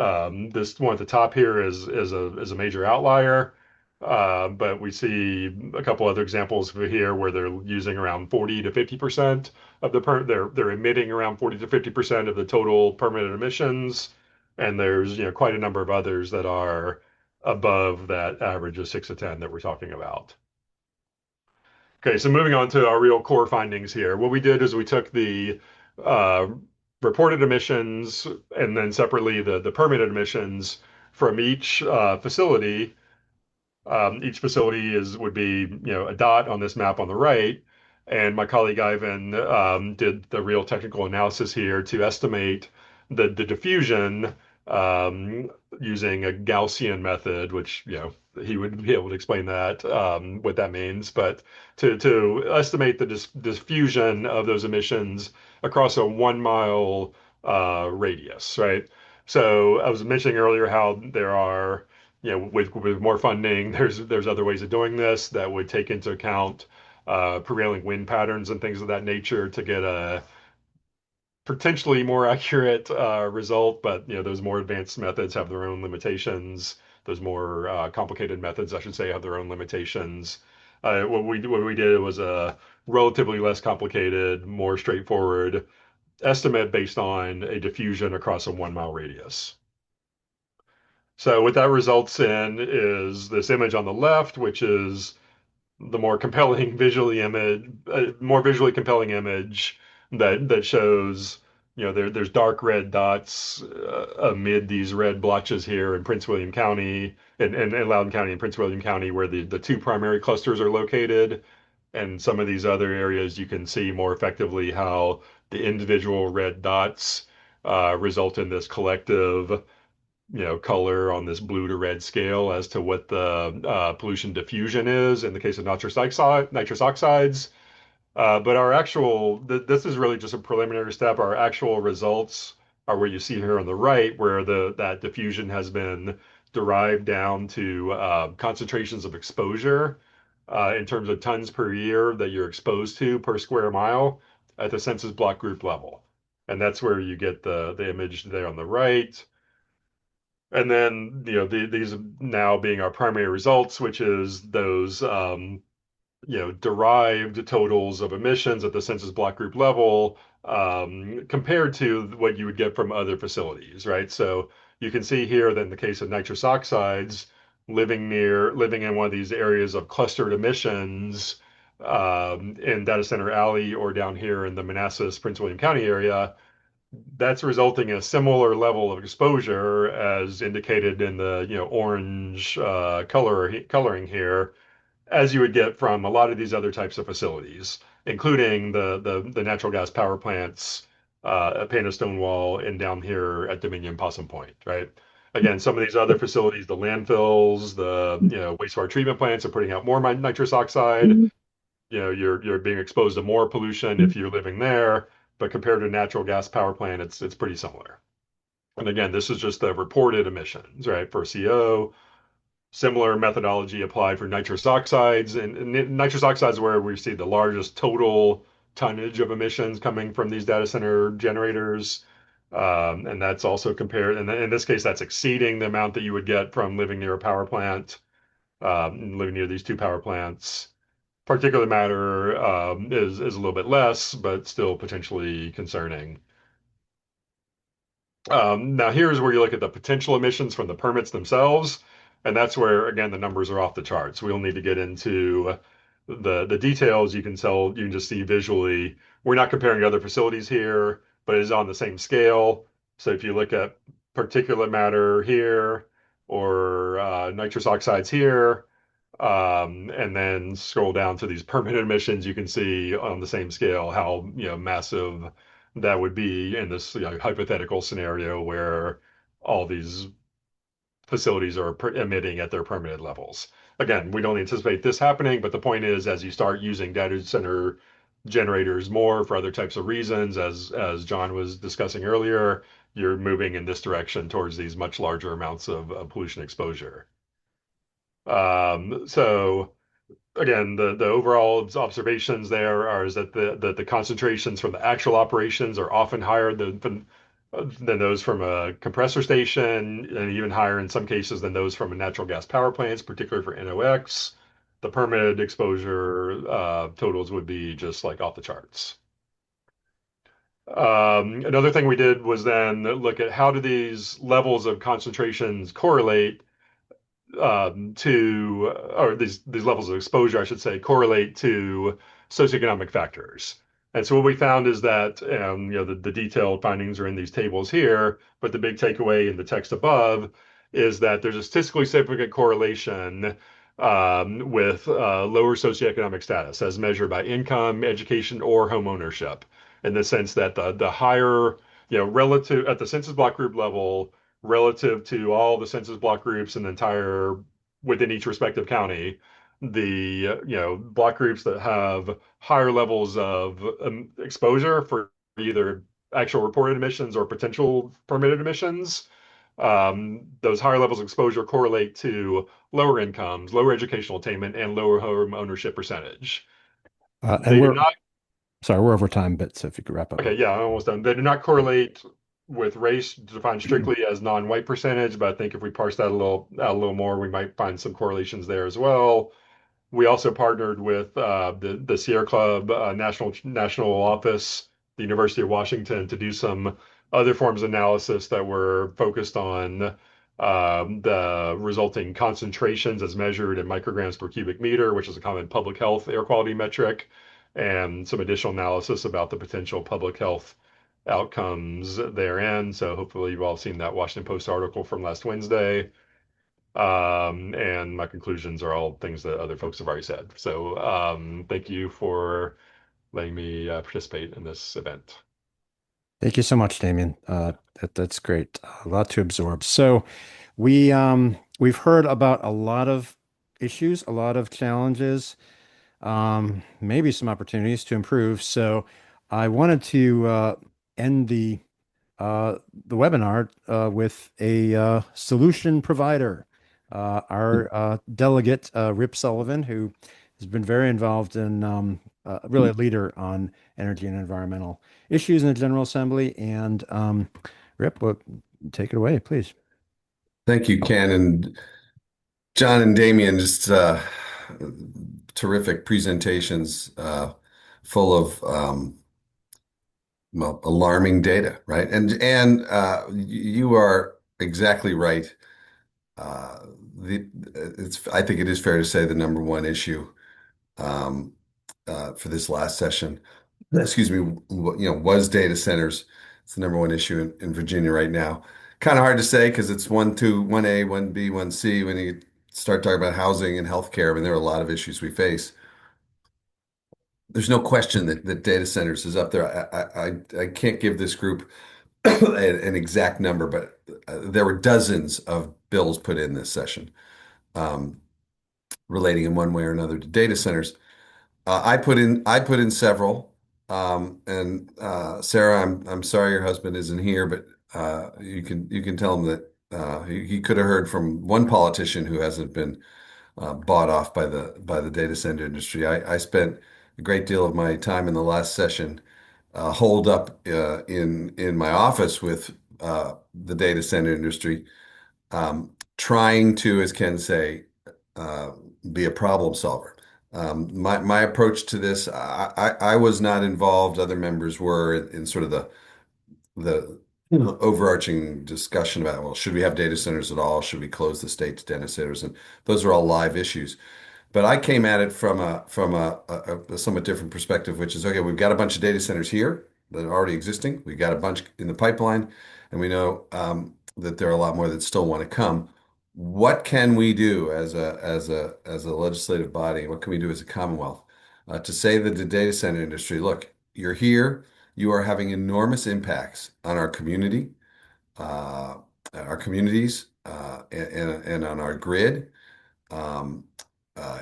This one at the top here is a major outlier. But we see a couple other examples here where they're using around 40 to 50% of they're emitting around 40 to 50% of the total permitted emissions. And there's quite a number of others that are above that average of 6 to 10 that we're talking about. Okay, so moving on to our real core findings here. What we did is we took the reported emissions and then separately the permitted emissions from each facility. Each facility would be a dot on this map on the right. And my colleague Ivan did the real technical analysis here to estimate the diffusion using a Gaussian method, which he would be able to explain that what that means. But to estimate the diffusion of those emissions across a 1 mile radius, right? So I was mentioning earlier how there are with more funding, there's other ways of doing this that would take into account prevailing wind patterns and things of that nature to get a potentially more accurate result. But those more advanced methods have their own limitations. Those more complicated methods, I should say, have their own limitations. What we did was a relatively less complicated, more straightforward estimate based on a diffusion across a 1 mile radius. So what that results in is this image on the left, which is the more visually compelling image that shows, there's dark red dots amid these red blotches here in Prince William County and Loudoun County and Prince William County, where the two primary clusters are located. And some of these other areas, you can see more effectively how the individual red dots result in this collective color on this blue to red scale as to what the pollution diffusion is in the case of nitrous oxides. But this is really just a preliminary step. Our actual results are where you see here on the right, where that diffusion has been derived down to concentrations of exposure in terms of tons per year that you're exposed to per square mile at the census block group level. And that's where you get the image there on the right. And then, these now being our primary results, which is those, derived totals of emissions at the census block group level compared to what you would get from other facilities, right? So you can see here that in the case of nitrous oxides, living in one of these areas of clustered emissions in Data Center Alley or down here in the Manassas, Prince William County area, that's resulting in a similar level of exposure as indicated in the orange coloring here, as you would get from a lot of these other types of facilities, including the natural gas power plants at Painted Stonewall and down here at Dominion Possum Point, right? Again, some of these other facilities, the landfills, the wastewater treatment plants are putting out more nitrous oxide. You're being exposed to more pollution if you're living there, but compared to a natural gas power plant, it's pretty similar. And again, this is just the reported emissions, right? For CO, similar methodology applied for nitrous oxides, and nitrous oxides where we see the largest total tonnage of emissions coming from these data center generators. And that's also compared, and in this case, that's exceeding the amount that you would get from living near a power plant, living near these two power plants. Particulate matter is a little bit less, but still potentially concerning. Now, here's where you look at the potential emissions from the permits themselves, and that's where, again, the numbers are off the charts. We'll need to get into the details. You can just see visually. We're not comparing other facilities here, but it is on the same scale. So if you look at particulate matter here or nitrous oxides here, and then scroll down to these permanent emissions, you can see on the same scale how massive that would be in this hypothetical scenario where all these facilities are emitting at their permitted levels. Again, we don't anticipate this happening, but the point is, as you start using data center generators more for other types of reasons, as John was discussing earlier, you're moving in this direction towards these much larger amounts of pollution exposure. So again, the overall observations there are is that the concentrations from the actual operations are often higher than those from a compressor station, and even higher in some cases than those from a natural gas power plants, particularly for NOx. The permitted exposure totals would be just like off the charts. Another thing we did was then look at how do these levels of concentrations correlate to, or these levels of exposure, I should say, correlate to socioeconomic factors. And so what we found is that, the detailed findings are in these tables here, but the big takeaway in the text above is that there's a statistically significant correlation with lower socioeconomic status as measured by income, education, or home ownership, in the sense that the higher, relative at the census block group level, relative to all the census block groups in the entire within each respective county, the block groups that have higher levels of exposure for either actual reported emissions or potential permitted emissions, those higher levels of exposure correlate to lower incomes, lower educational attainment, and lower home ownership percentage. And They do not sorry, we're over time, but so if you could wrap up. Okay, yeah, I'm almost done. They do not correlate with race defined strictly as non-white percentage, but I think if we parse that a little more, we might find some correlations there as well. We also partnered with the Sierra Club national office, the University of Washington, to do some other forms of analysis that were focused on the resulting concentrations as measured in micrograms per cubic meter, which is a common public health air quality metric, and some additional analysis about the potential public health outcomes therein. So hopefully you've all seen that Washington Post article from last Wednesday. And my conclusions are all things that other folks have already said. So thank you for letting me participate in this event. Thank you so much, Damian. That's great. A lot to absorb. So we've heard about a lot of issues, a lot of challenges, maybe some opportunities to improve. So I wanted to end the webinar with a solution provider. Our delegate, Rip Sullivan, who has been very involved in really a leader on energy and environmental issues in the General Assembly. And Rip, take it away, please. Thank you, Ken, and John and Damian. Just terrific presentations, full of alarming data, right? And you are exactly right. I think it is fair to say the number one issue for this last session, excuse me, was data centers. It's the number one issue in Virginia right now. Kind of hard to say because it's 1A, 1B, 1C. When you start talking about housing and healthcare, I mean, there are a lot of issues we face. There's no question that data centers is up there. I can't give this group an exact number, but there were dozens of bills put in this session um, relating in one way or another to data centers. I put in several, and Sarah, I'm sorry your husband isn't here, but you can tell him that he could have heard from one politician who hasn't been bought off by the data center industry. I spent a great deal of my time in the last session holed up in my office with the data center industry, trying to, as Ken say, uh, be a problem solver. My approach to this, I was not involved. Other members were in sort of the overarching discussion about, well, should we have data centers at all? Should we close the state to data centers? And those are all live issues. But I came at it from a somewhat different perspective, which is, okay, we've got a bunch of data centers here that are already existing. We've got a bunch in the pipeline, and we know that there are a lot more that still want to come. What can we do as a legislative body? What can we do as a Commonwealth to say that the data center industry, look, you're here, you are having enormous impacts on uh, our communities, and on our grid. Um,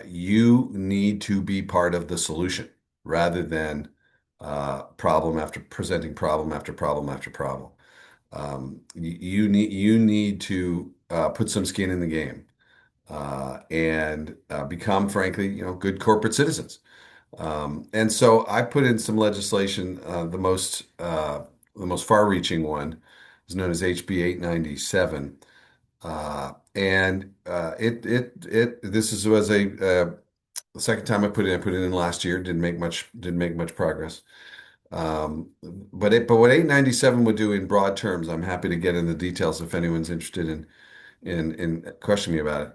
you need to be part of the solution rather than problem after presenting problem after problem after problem. You need to put some skin in the game and become, frankly, good corporate citizens. And so I put in some legislation. The most far-reaching one is known as HB 897. And was the second time I put it in last year. Didn't make much progress. But what 897 would do in broad terms, I'm happy to get into the details if anyone's interested in questioning me about it.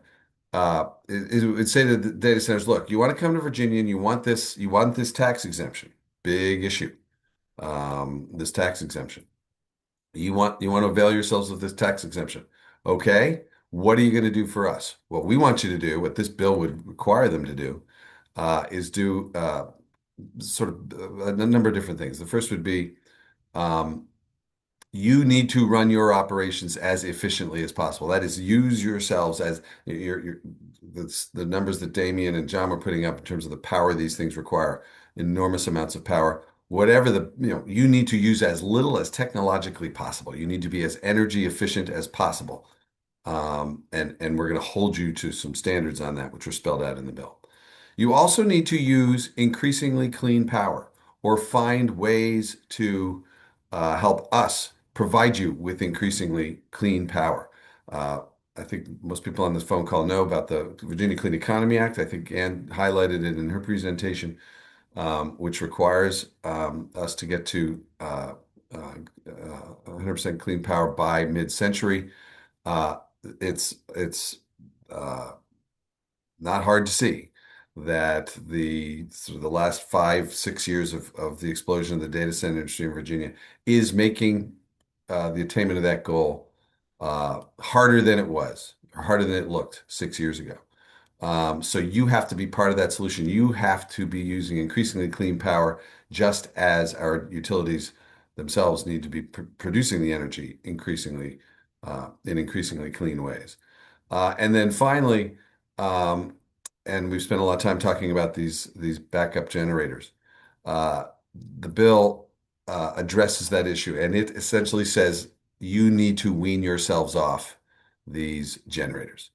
It would say to the data centers, look, you want to come to Virginia and you want this tax exemption, big issue. This tax exemption. You want to avail yourselves of this tax exemption. Okay, what are you going to do for us? What we want you to do, what this bill would require them to do, is do sort of a number of different things. The first would be um, you need to run your operations as efficiently as possible. That is, use yourselves as the numbers that Damian and John were putting up in terms of the power these things require, enormous amounts of power. Whatever you need to use as little as technologically possible. You need to be as energy efficient as possible. And we're going to hold you to some standards on that, which are spelled out in the bill. You also need to use increasingly clean power or find ways to help us provide you with increasingly clean power. Uh, I think most people on this phone call know about the Virginia Clean Economy Act. I think Ann highlighted it in her presentation, which requires us to get to 100% clean power by mid-century. Uh, it's not hard to see that the sort of the last 5, 6 years of the explosion of the data center industry in Virginia is making the attainment of that goal harder than it was, or harder than it looked 6 years ago. So you have to be part of that solution. You have to be using increasingly clean power, just as our utilities themselves need to be producing the energy in increasingly clean ways. And then finally, um, and we've spent a lot of time talking about these backup generators. Uh, the bill addresses that issue, and it essentially says you need to wean yourselves off these generators.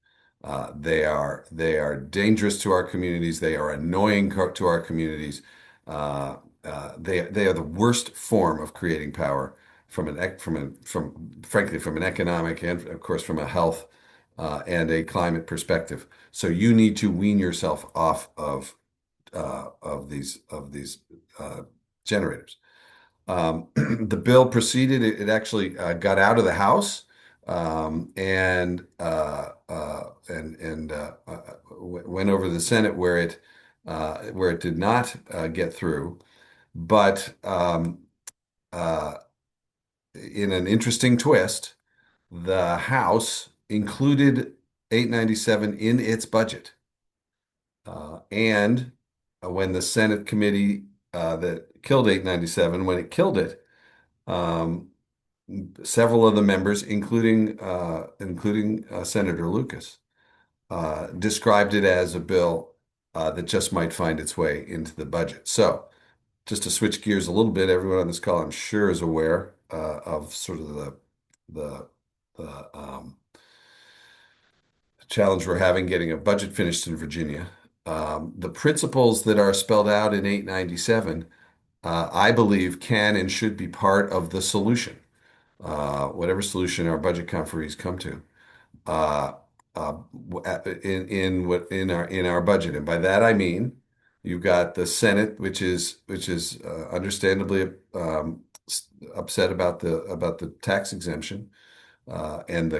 They are dangerous to our communities. They are annoying to our communities. They are the worst form of creating power from frankly, from an economic and of course from a health and a climate perspective. So you need to wean yourself off of these generators. The bill proceeded. It actually got out of the House and went over to the Senate where it did not get through. But in an interesting twist, the House included 897 in its budget. And when the Senate committee that killed 897, when it killed it, um, several of the members, including Senator Lucas, described it as a bill that just might find its way into the budget. So, just to switch gears a little bit, everyone on this call, I'm sure, is aware of sort of the challenge we're having getting a budget finished in Virginia. The principles that are spelled out in 897, I believe, can and should be part of the solution, whatever solution our budget conferees come to. Uh, in our budget, and by that I mean you've got the Senate, which is understandably upset about the tax exemption and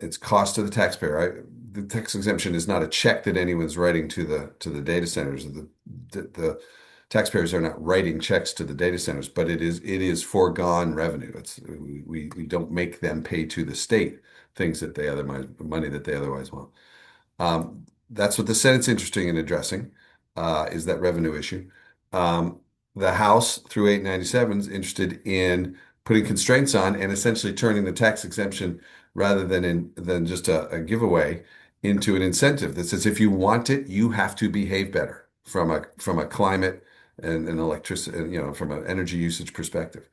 its cost to the taxpayer. The tax exemption is not a check that anyone's writing to the data centers. The taxpayers are not writing checks to the data centers, but it is foregone revenue. We don't make them pay to the state things that they otherwise money that they otherwise want. That's what the Senate's interested in addressing, is that revenue issue. The House through 897 is interested in putting constraints on and essentially turning the tax exemption rather than just a giveaway into an incentive that says if you want it, you have to behave better from a climate and an electricity, from an energy usage perspective.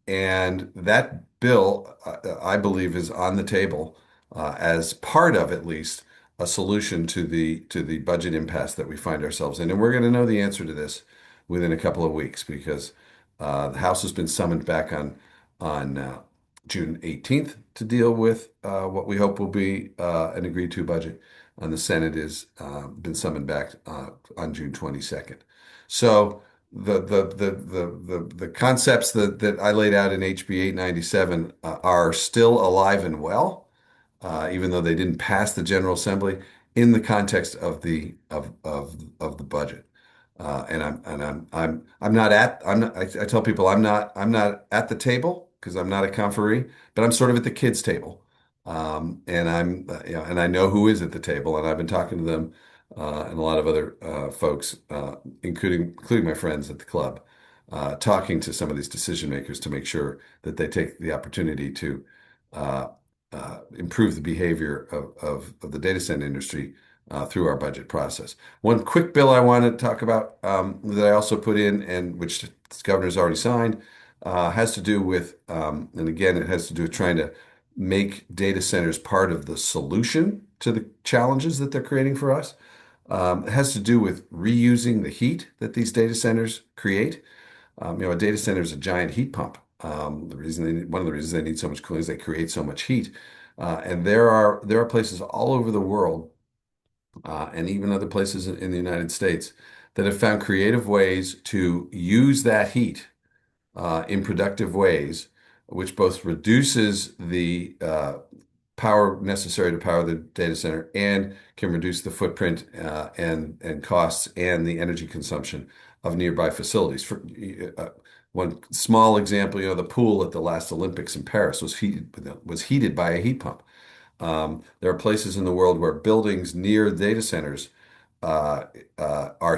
And that bill, I believe, is on the table as part of at least a solution to the budget impasse that we find ourselves in. And we're going to know the answer to this within a couple of weeks because the House has been summoned back on June 18th to deal with what we hope will be an agreed to budget, and the Senate has been summoned back on June 22nd. So the concepts that I laid out in HB 897 are still alive and well, even though they didn't pass the General Assembly in the context of the budget. I tell people I'm not at the table because I'm not a conferee, but I'm sort of at the kids' table. And and I know who is at the table, and I've been talking to them and a lot of other folks, including my friends at the club, talking to some of these decision makers to make sure that they take the opportunity to improve the behavior of the data center industry through our budget process. One quick bill I want to talk about that I also put in, and which the governor's already signed, has to do with, and again, it has to do with trying to make data centers part of the solution to the challenges that they're creating for us. It has to do with reusing the heat that these data centers create. A data center is a giant heat pump. One of the reasons they need so much cooling is they create so much heat. And there are places all over the world, and even other places in the United States, that have found creative ways to use that heat in productive ways, which both reduces the power necessary to power the data center and can reduce the footprint and costs and the energy consumption of nearby facilities. For one small example, the pool at the last Olympics in Paris was heated by a heat pump. There are places in the world where buildings near data centers are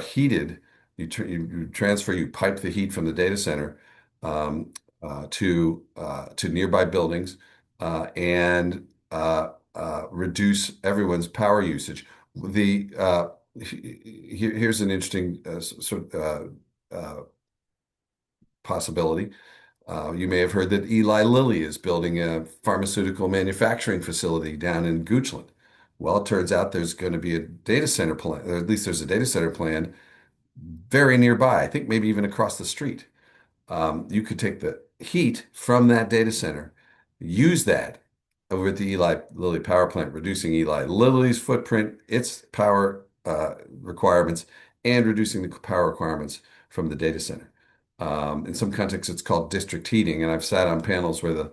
heated. You pipe the heat from the data center to nearby buildings and reduce everyone's power usage. Here's an interesting possibility. You may have heard that Eli Lilly is building a pharmaceutical manufacturing facility down in Goochland. Well, it turns out there's going to be a data center plan, or at least there's a data center plan very nearby. I think maybe even across the street. You could take the heat from that data center, use that over at the Eli Lilly power plant, reducing Eli Lilly's footprint, its power requirements, and reducing the power requirements from the data center. In some contexts, it's called district heating, and I've sat on panels where some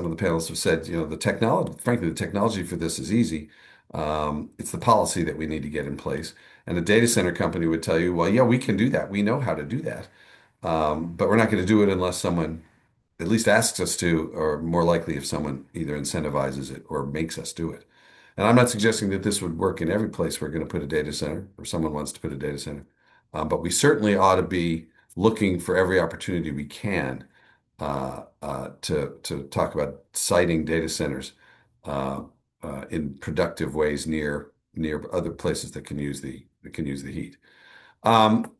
of the panelists have said, frankly, the technology for this is easy. It's the policy that we need to get in place. And a data center company would tell you, well, yeah, we can do that. We know how to do that. But we're not going to do it unless someone at least asks us to, or more likely if someone either incentivizes it or makes us do it. And I'm not suggesting that this would work in every place we're going to put a data center or someone wants to put a data center. But we certainly ought to be looking for every opportunity we can to talk about siting data centers uh, in productive ways near other places that can use the heat. Um,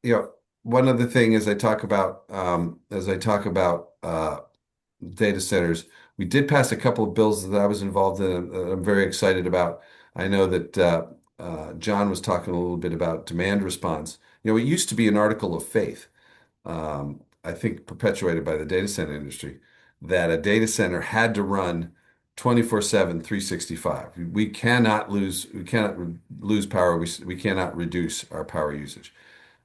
you know, one other thing as I talk about data centers, we did pass a couple of bills that I was involved in. I'm very excited about. I know that John was talking a little bit about demand response. It used to be an article of faith, I think perpetuated by the data center industry, that a data center had to run 24/7, 365. We cannot lose power. We cannot reduce our power usage.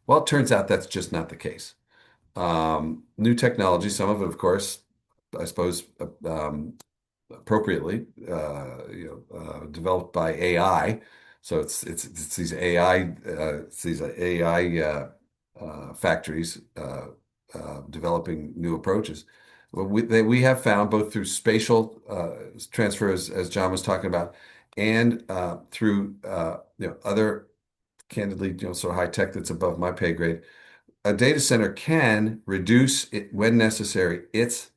Well, it turns out that's just not the case. New technology, some of it, of course, I suppose, appropriately, developed by AI. So it's these AI factories developing new approaches. Well, we have found both through spatial transfer, as John was talking about, and through other candidly, sort of high tech that's above my pay grade. A data center can reduce it when necessary its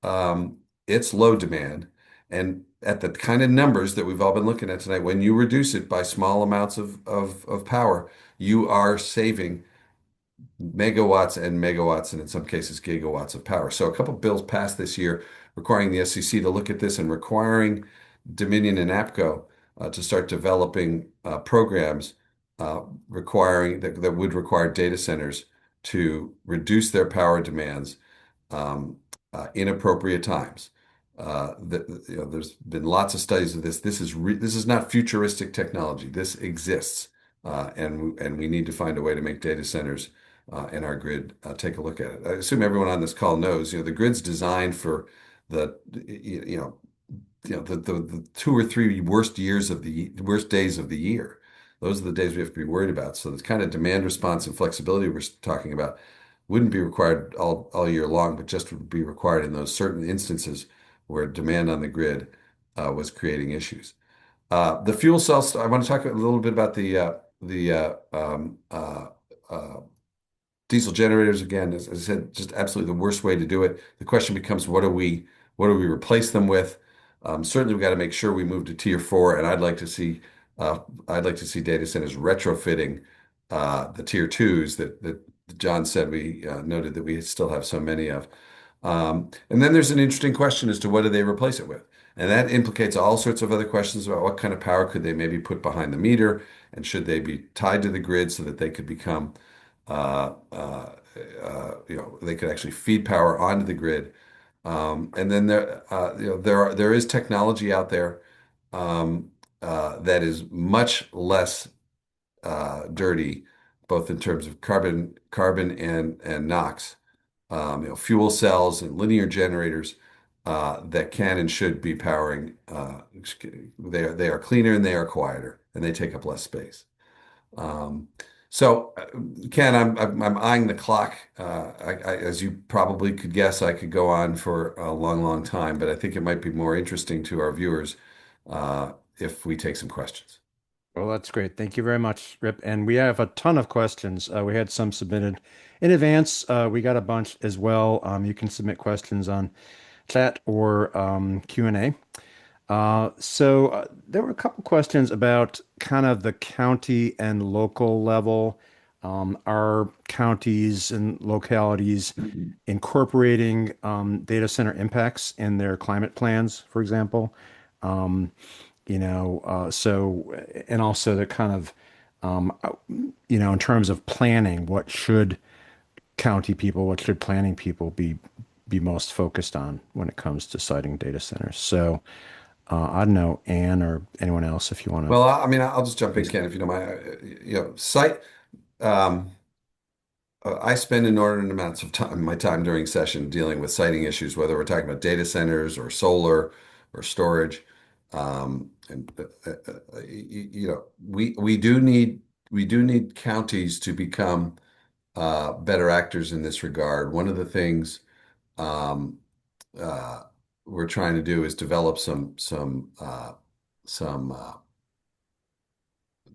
load demand, and at the kind of numbers that we've all been looking at tonight, when you reduce it by small amounts of power, you are saving megawatts and megawatts, and in some cases gigawatts of power. So a couple of bills passed this year requiring the SEC to look at this and requiring Dominion and APCO to start developing programs requiring that would require data centers to reduce their power demands in appropriate times. There's been lots of studies of this. This is not futuristic technology. This exists, and we need to find a way to make data centers in our grid take a look at it. I assume everyone on this call knows, the grid's designed for the the 2 or 3 worst days of the year. Those are the days we have to be worried about. So the kind of demand response and flexibility we're talking about wouldn't be required all year long, but just would be required in those certain instances where demand on the grid was creating issues. The fuel cells, I want to talk a little bit about the diesel generators. Again, as I said, just absolutely the worst way to do it. The question becomes, what do we replace them with? Certainly, we've got to make sure we move to tier 4, and I'd like to see data centers retrofitting the tier 2s that John said we noted that we still have so many of. And then there's an interesting question as to what do they replace it with? And that implicates all sorts of other questions about what kind of power could they maybe put behind the meter, and should they be tied to the grid so that they could become, they could actually feed power onto the grid. And then there is technology out there that is much less dirty, both in terms of carbon and NOx. Fuel cells and linear generators that can and should be powering. They are cleaner and they are quieter and they take up less space. So, Ken, I'm eyeing the clock. As you probably could guess, I could go on for a long, long time, but I think it might be more interesting to our viewers if we take some questions. Well, that's great. Thank you very much, Rip. And we have a ton of questions. We had some submitted in advance. We got a bunch as well. You can submit questions on chat or Q&A. So there were a couple questions about kind of the county and local level. Are counties and localities incorporating data center impacts in their climate plans, for example? And also the kind of, in terms of planning, what should planning people be most focused on when it comes to siting data centers? So I don't know, Anne or anyone else, if you want to. Well, I mean, I'll just jump in, Ken, if you don't mind. I spend inordinate amounts of my time during session dealing with siting issues, whether we're talking about data centers or solar or storage. And we do need counties to become better actors in this regard. One of the things um, uh, we're trying to do is develop some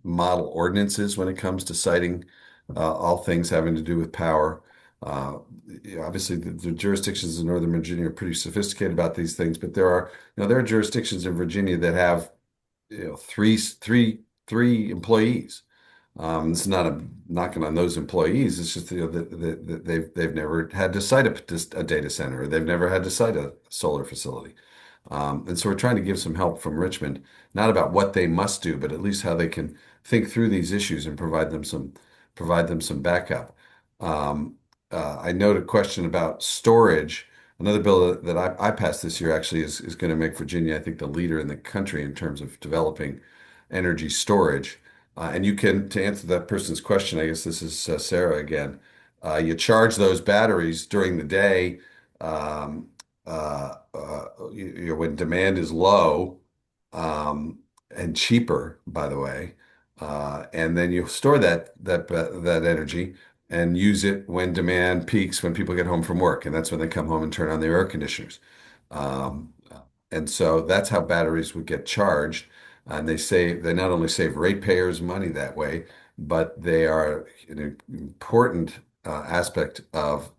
model ordinances when it comes to citing all things having to do with power. Uh, Obviously, the jurisdictions in Northern Virginia are pretty sophisticated about these things, but there are jurisdictions in Virginia that have three employees. It's not a knocking on those employees. It's just that they've never had to cite a data center, or they've never had to cite a solar facility. And so we're trying to give some help from Richmond, not about what they must do, but at least how they can think through these issues and provide them some backup. I note a question about storage. Another bill that I passed this year actually is going to make Virginia, I think, the leader in the country in terms of developing energy storage. And you can, to answer that person's question, I guess this is Sarah again. You charge those batteries during the day, when demand is low, and cheaper, by the way, and then you store that energy and use it when demand peaks, when people get home from work, and that's when they come home and turn on their air conditioners. Um, and so that's how batteries would get charged. And they not only save ratepayers money that way, but they are an important aspect of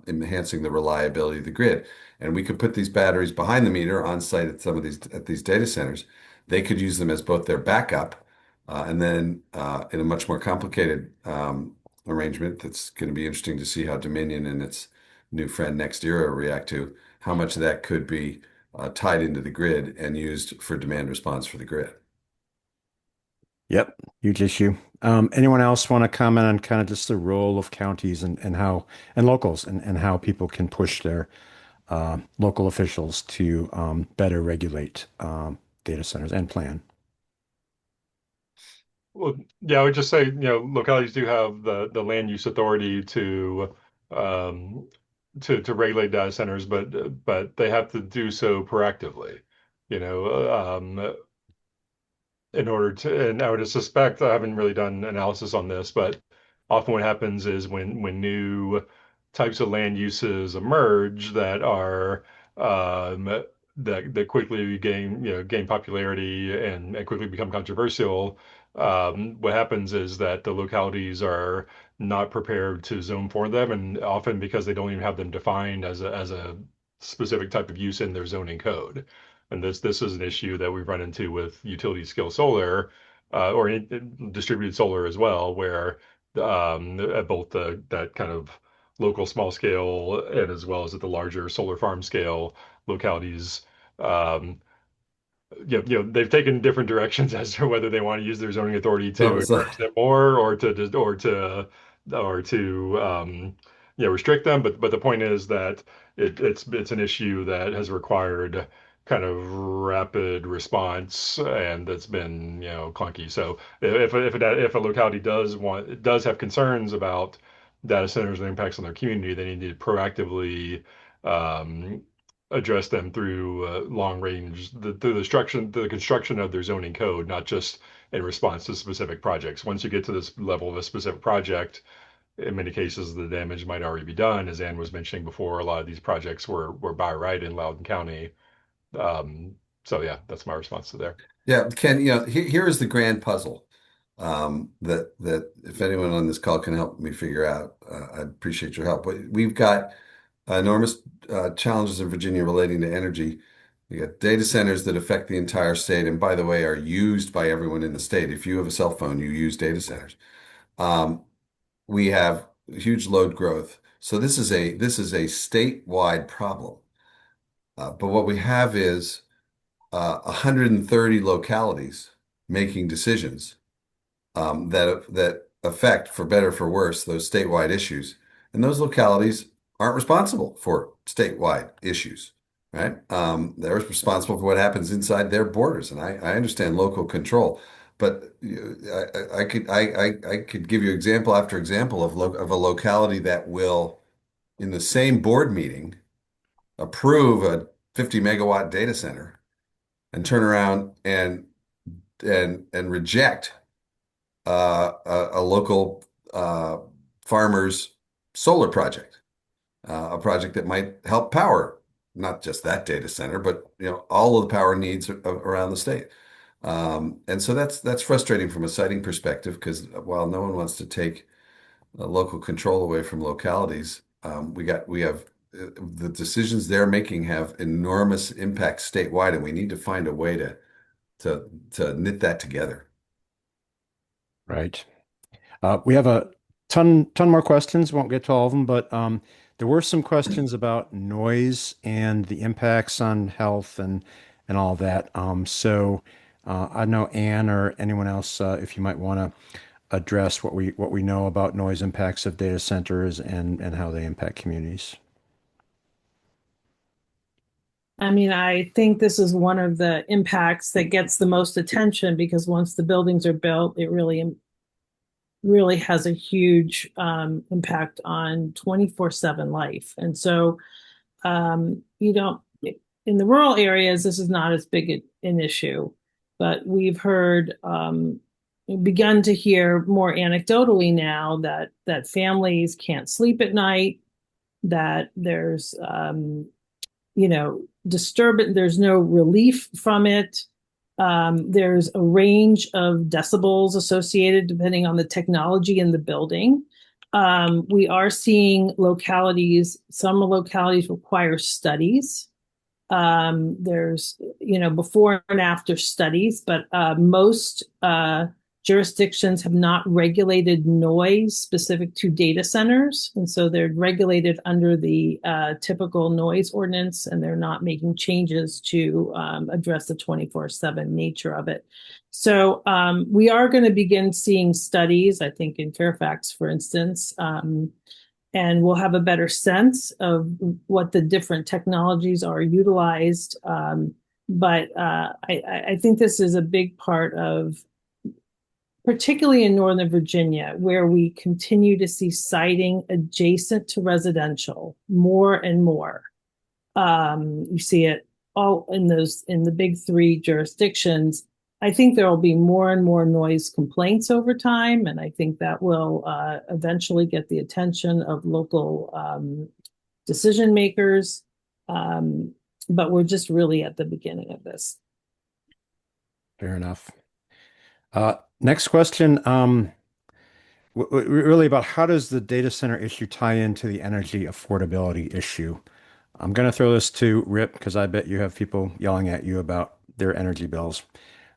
enhancing the reliability of the grid. And we could put these batteries behind the meter on site at these data centers. They could use them as both their backup, and then in a much more complicated arrangement that's going to be interesting to see how Dominion and its new friend NextEra react to, how much of that could be tied into the grid and used for demand response for the grid. Yep, huge issue. Anyone else want to comment on kind of just the role of counties and how and locals and how people can push their local officials to better regulate data centers and plan? Well, yeah, I would just say, localities do have the land use authority um, to regulate data centers, but they have to do so proactively. You know, in order to, and I would suspect, I haven't really done analysis on this, but often what happens is when new types of land uses emerge that are that quickly gain popularity and quickly become controversial. What happens is that the localities are not prepared to zone for them, and often because they don't even have them defined as a specific type of use in their zoning code. And this is an issue that we've run into with utility scale solar, or distributed solar as well, where at both that kind of local small scale and as well as at the larger solar farm scale localities, um, they've taken different directions as to whether they want to use their zoning authority So to it's like, encourage them more or to restrict them. But the point is that it's an issue that has required kind of rapid response, and that's been clunky. So if a locality does have concerns about data centers and impacts on their community, they need to proactively um, address them through long range, through the construction of their zoning code, not just in response to specific projects. Once you get to this level of a specific project, in many cases the damage might already be done. As Ann was mentioning before, a lot of these projects were by right in Loudoun County. So yeah, that's my response to there. yeah, Ken, here is the grand puzzle that if anyone on this call can help me figure out, I'd appreciate your help. But we've got enormous challenges in Virginia relating to energy. We got data centers that affect the entire state, and by the way, are used by everyone in the state. If you have a cell phone, you use data centers. Um, we have huge load growth. So this is a statewide problem. But what we have is 130 localities making decisions that affect, for better or for worse, those statewide issues. And those localities aren't responsible for statewide issues, right? They're responsible for what happens inside their borders. And I understand local control, but I could give you example after example of a locality that will, in the same board meeting, approve a 50 megawatt data center and turn around and reject a local farmer's solar project, a project that might help power not just that data center, but all of the power needs around the state. And so that's frustrating from a siting perspective, because while no one wants to take local control away from localities, we have the decisions they're making have enormous impacts statewide, and we need to find a way to knit that together. Right. We have a ton more questions. Won't get to all of them, but there were some questions about noise and the impacts on health and all that. So I don't know, Anne or anyone else, if you might want to address what we know about noise impacts of data centers and how they impact communities. I mean, I think this is one of the impacts that gets the most attention, because once the buildings are built, it really has a huge impact on 24/7 life. And so you don't, in the rural areas, this is not as big an issue, but we've begun to hear more anecdotally now that families can't sleep at night, that there's disturbance, there's no relief from it. There's a range of decibels associated depending on the technology in the building. We are seeing some localities require studies. There's, before and after studies, but most jurisdictions have not regulated noise specific to data centers. And so they're regulated under the typical noise ordinance, and they're not making changes to address the 24/7 nature of it. So we are going to begin seeing studies, I think in Fairfax, for instance, and we'll have a better sense of what the different technologies are utilized. But I think this is a big part of, particularly in Northern Virginia, where we continue to see siting adjacent to residential more and more. You see it all in the big three jurisdictions. I think there will be more and more noise complaints over time, and I think that will eventually get the attention of local decision makers. But we're just really at the beginning of this. Fair enough. Next question, really about how does the data center issue tie into the energy affordability issue? I'm going to throw this to Rip, because I bet you have people yelling at you about their energy bills.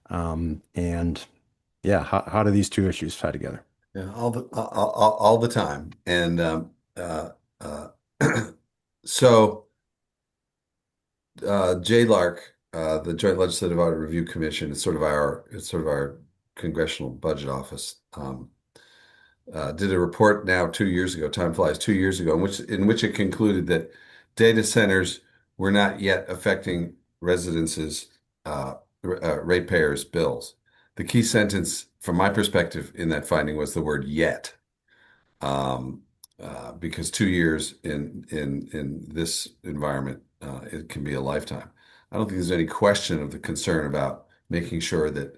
And yeah, how do these two issues tie together? Yeah, all the time. And so JLARC, the Joint Legislative Audit Review Commission, it's sort of our congressional budget office, did a report now 2 years ago, time flies, 2 years ago, in which it concluded that data centers were not yet affecting residences' ratepayers' bills. The key sentence, from my perspective, in that finding was the word "yet," because 2 years in this environment, it can be a lifetime. I don't think there's any question of the concern about making sure that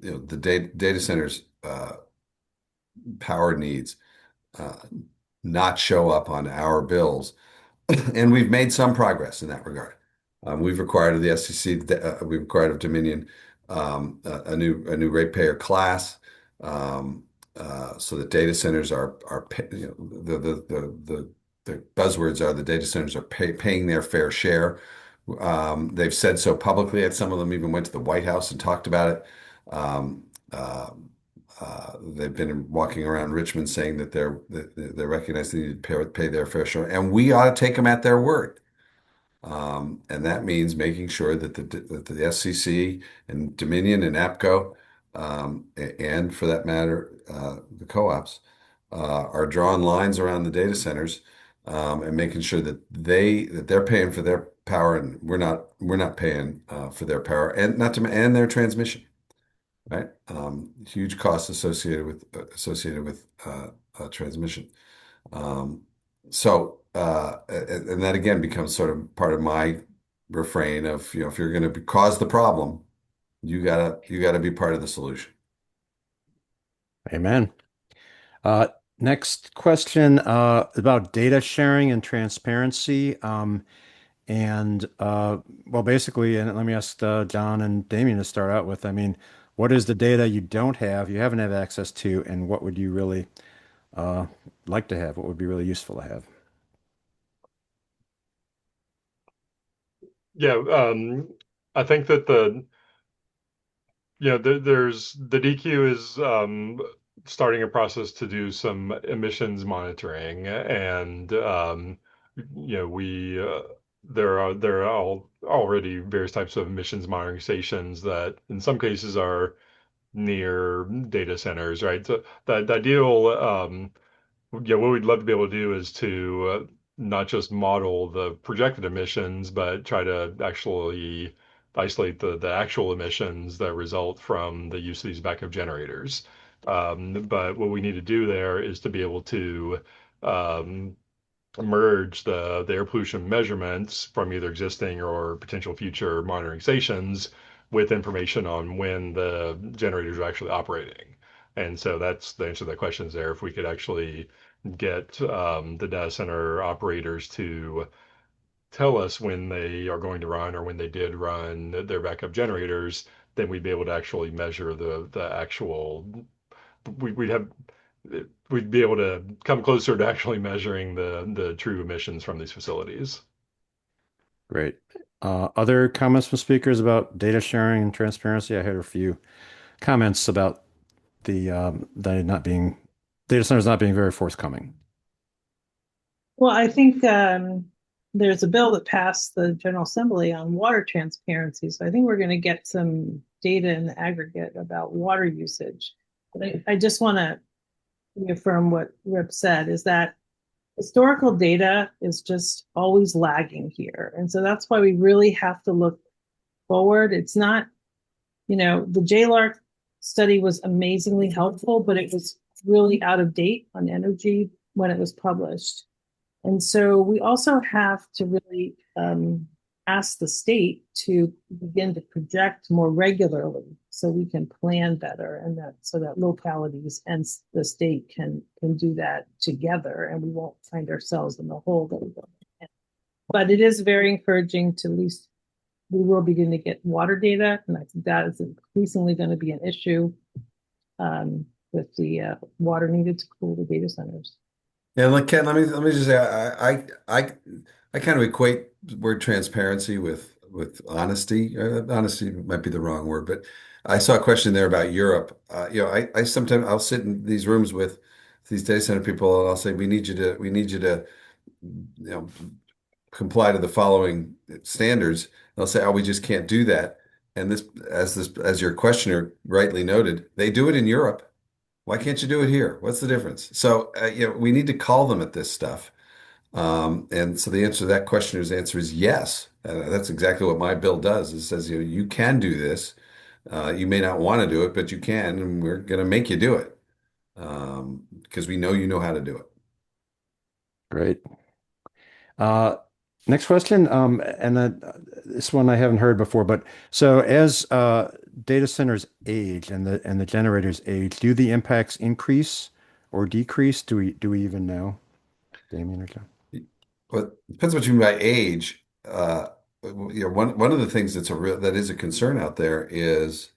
the data centers' power needs not show up on our bills, and we've made some progress in that regard. We've required of the SEC, we've required of Dominion a new ratepayer class, so that data centers are the buzzwords are the data centers are paying their fair share. They've said so publicly, and some of them even went to the White House and talked about it. They've been walking around Richmond saying that they recognize they need to pay their fair share, and we ought to take them at their word. And that means making sure that the SCC and Dominion and APCO, and for that matter, the co-ops, are drawing lines around the data centers, and making sure that they're paying for their power, and we're not paying for their power, and and their transmission. Right, huge costs associated with transmission. So and that again becomes sort of part of my refrain of, if you're going to cause the problem, you gotta be part of the solution. Amen. Next question about data sharing and transparency. Well, basically, and let me ask John and Damian to start out with. I mean, what is the data you don't have, you haven't had access to, and what would you really uh, like to have? What would be really useful to have? Yeah, I think that there's the DQ is starting a process to do some emissions monitoring, and we there are already various types of emissions monitoring stations that in some cases are near data centers, right? So the ideal yeah, what we'd love to be able to do is to not just model the projected emissions, but try to actually isolate the actual emissions that result from the use of these backup generators. But what we need to do there is to be able to um, merge the air pollution measurements from either existing or potential future monitoring stations with information on when the generators are actually operating. And so that's the answer to that question is there. If we could actually get the data center operators to tell us when they are going to run or when they did run their backup generators, then we'd be able to actually measure the actual we'd have we'd be able to come closer to actually measuring the true emissions from these facilities. Great. Other comments from speakers about data sharing and transparency? I had a few comments about the not being data centers not being very forthcoming. Well, I think there's a bill that passed the General Assembly on water transparency. So I think we're going to get some data in the aggregate about water usage. But I just want to reaffirm what Rip said is that historical data is just always lagging here. And so that's why we really have to look forward. It's not, the JLARC study was amazingly helpful, but it was really out of date on energy when it was published. And so we also have to really ask the state to begin to project more regularly so we can plan better and so that localities and the state can do that together and we won't find ourselves in the hole that we go in. But it is very encouraging to at least we will begin to get water data, and I think that is increasingly going to be an issue with the water needed to cool the data centers. Yeah, like Ken, let me just say, I kind of equate word transparency with honesty. Honesty might be the wrong word, but I saw a question there about Europe. I sometimes I'll sit in these rooms with these data center people, and I'll say, we need you to, you know, comply to the following standards. They'll say, oh, we just can't do that. And as your questioner rightly noted, they do it in Europe. Why can't you do it here? What's the difference? So, we need to call them at this stuff. And so the answer to that questioner's answer is yes. That's exactly what my bill does. It says, you can do this. You may not want to do it, but you can, and we're going to make you do it because we know you know how to do it. Great. Uh, Next question, and this one I haven't heard before, but so as data centers age and the generators age, do the impacts increase or decrease? Do we even know, Damian or John? But it depends what you mean by age. One of the things that is a concern out there is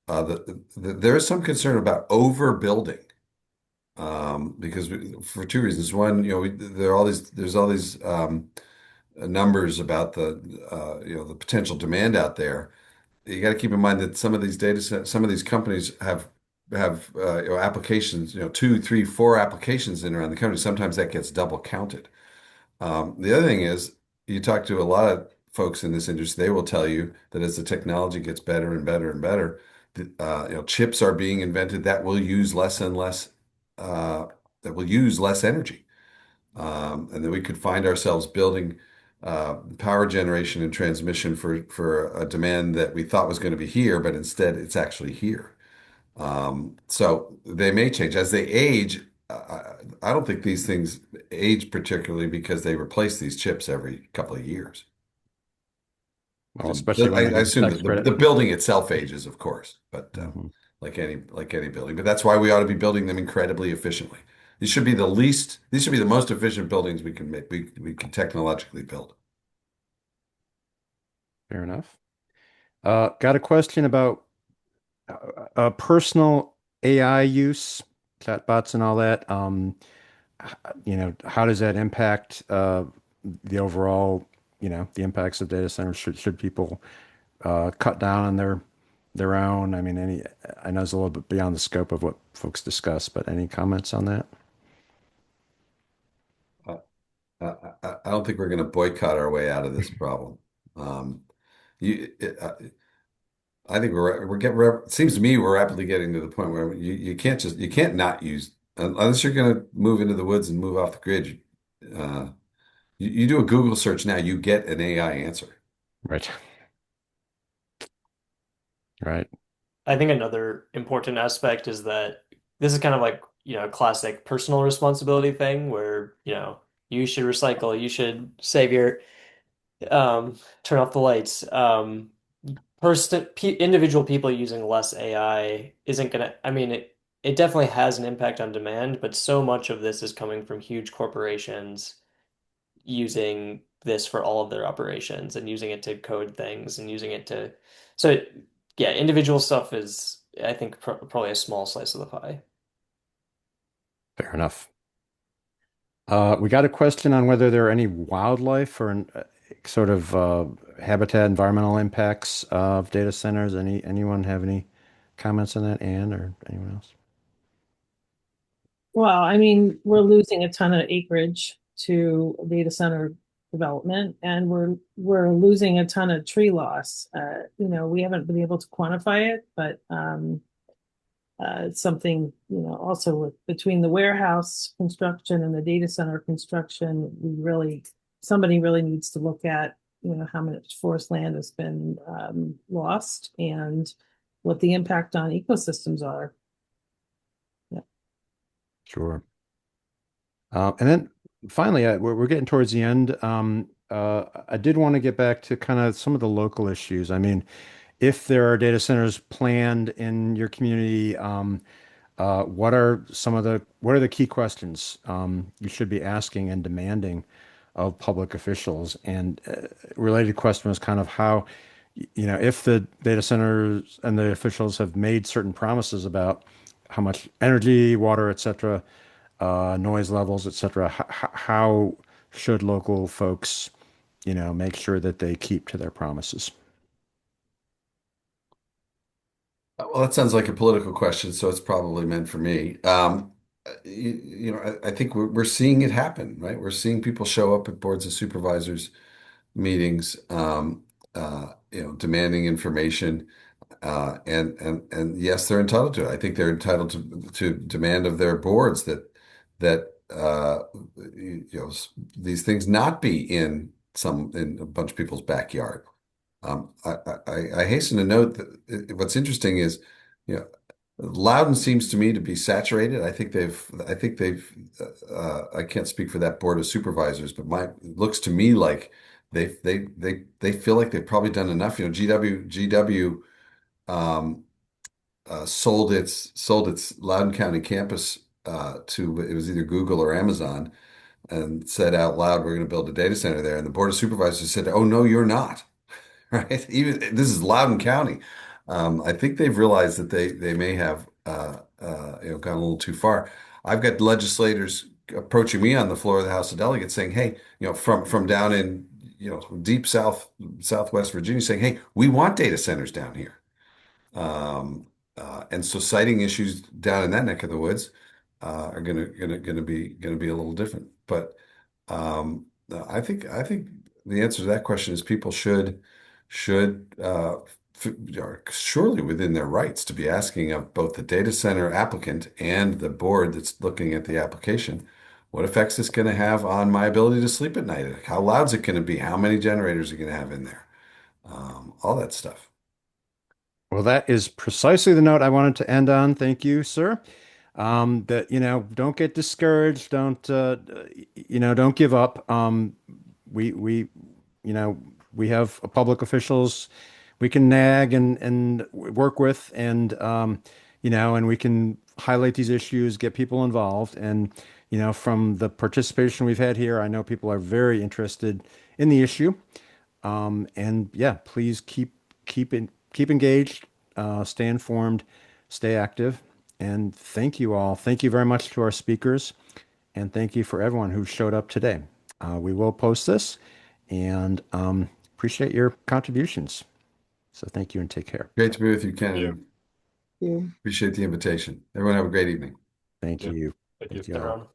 there is some concern about overbuilding. Because for two reasons. One, there's all these numbers about the potential demand out there. You got to keep in mind that some of these data sets, some of these companies have applications, two, three, four applications in around the country. Sometimes that gets double counted. The other thing is, you talk to a lot of folks in this industry, they will tell you that as the technology gets better and better and better, chips are being invented that will use less and less, energy. And then we could find ourselves building power generation and transmission for a demand that we thought was going to be here, but instead it's actually here. So they may change as they age. I don't think these things age particularly because they replace these chips every couple of years. Well, especially when they I get assume tax that credit. the building itself ages, of course, but Mhm. like any building. But that's why we ought to be building them incredibly efficiently. These should be the least. These should be the most efficient buildings we can make. We can technologically build. Fair enough. Got a question about personal AI use, chatbots and all that. How does that impact the overall, the impacts of data centers? Should people cut down on their own? I mean, I know it's a little bit beyond the scope of what folks discuss, but any comments on that? Uh, I don't think we're going to boycott our way out of this problem. Um, you, I think it seems to me we're rapidly getting to the point where you can't not use unless you're going to move into the woods and move off the grid. Uh, you do a Google search now, you get an AI answer. Right. Right. I think another important aspect is that this is kind of like, a classic personal responsibility thing where, you should recycle, you should save your turn off the lights. Individual people using less AI isn't gonna, I mean, it definitely has an impact on demand, but so much of this is coming from huge corporations using this for all of their operations and using it to code things and using it to, so yeah, individual stuff is, I think, probably a small slice of the pie. Fair enough. We got a question on whether there are any wildlife or sort of habitat environmental impacts of data centers. Anyone have any comments on that, Anne or anyone else? Well, I mean, we're losing a ton of acreage to data center development, and we're losing a ton of tree loss. We haven't been able to quantify it, but it's something, also between the warehouse construction and the data center construction, somebody really needs to look at, how much forest land has been lost and what the impact on ecosystems are. Yeah. Sure. And then finally, we're getting towards the end. I did want to get back to kind of some of the local issues. I mean, if there are data centers planned in your community, what are the key questions you should be asking and demanding of public officials? And related question was kind of how, if the data centers and the officials have made certain promises about how much energy, water, et cetera, noise levels, et cetera, how should local folks, make sure that they keep to their promises? Well, that sounds like a political question, so it's probably meant for me. I think we're seeing it happen, right? We're seeing people show up at boards of supervisors meetings, demanding information, and yes, they're entitled to it. I think they're entitled to demand of their boards that these things not be in a bunch of people's backyard. I hasten to note that what's interesting is, you know, Loudon seems to me to be saturated. I can't speak for that board of supervisors, but it looks to me like they feel like they've probably done enough. GW sold its Loudoun County campus to it was either Google or Amazon, and said out loud, "We're going to build a data center there." And the board of supervisors said, "Oh no, you're not." Right? Even this is Loudoun County. I think they've realized that they may have gone a little too far. I've got legislators approaching me on the floor of the House of Delegates saying, "Hey, from down in deep Southwest Virginia, saying, hey, we want data centers down here." And so citing issues down in that neck of the woods are gonna be a little different. But I think the answer to that question is people should are surely within their rights to be asking of both the data center applicant and the board that's looking at the application, what effects is going to have on my ability to sleep at night? How loud is it going to be? How many generators are going to have in there? All that stuff. Well, that is precisely the note I wanted to end on. Thank you, sir. That, don't get discouraged. Don't give up. We, you know, we have public officials we can nag and work with, and and we can highlight these issues, get people involved. And, from the participation we've had here, I know people are very interested in the issue. And yeah, please keep engaged, stay informed, stay active. And thank you all. Thank you very much to our speakers. And thank you for everyone who showed up today. We will post this and appreciate your contributions. So thank you and take care. Great to be with you, Ken. Yeah. and Yeah. Appreciate the invitation. Everyone have a great evening. Thank Yeah. you. Thank you. Thank you all. Everyone.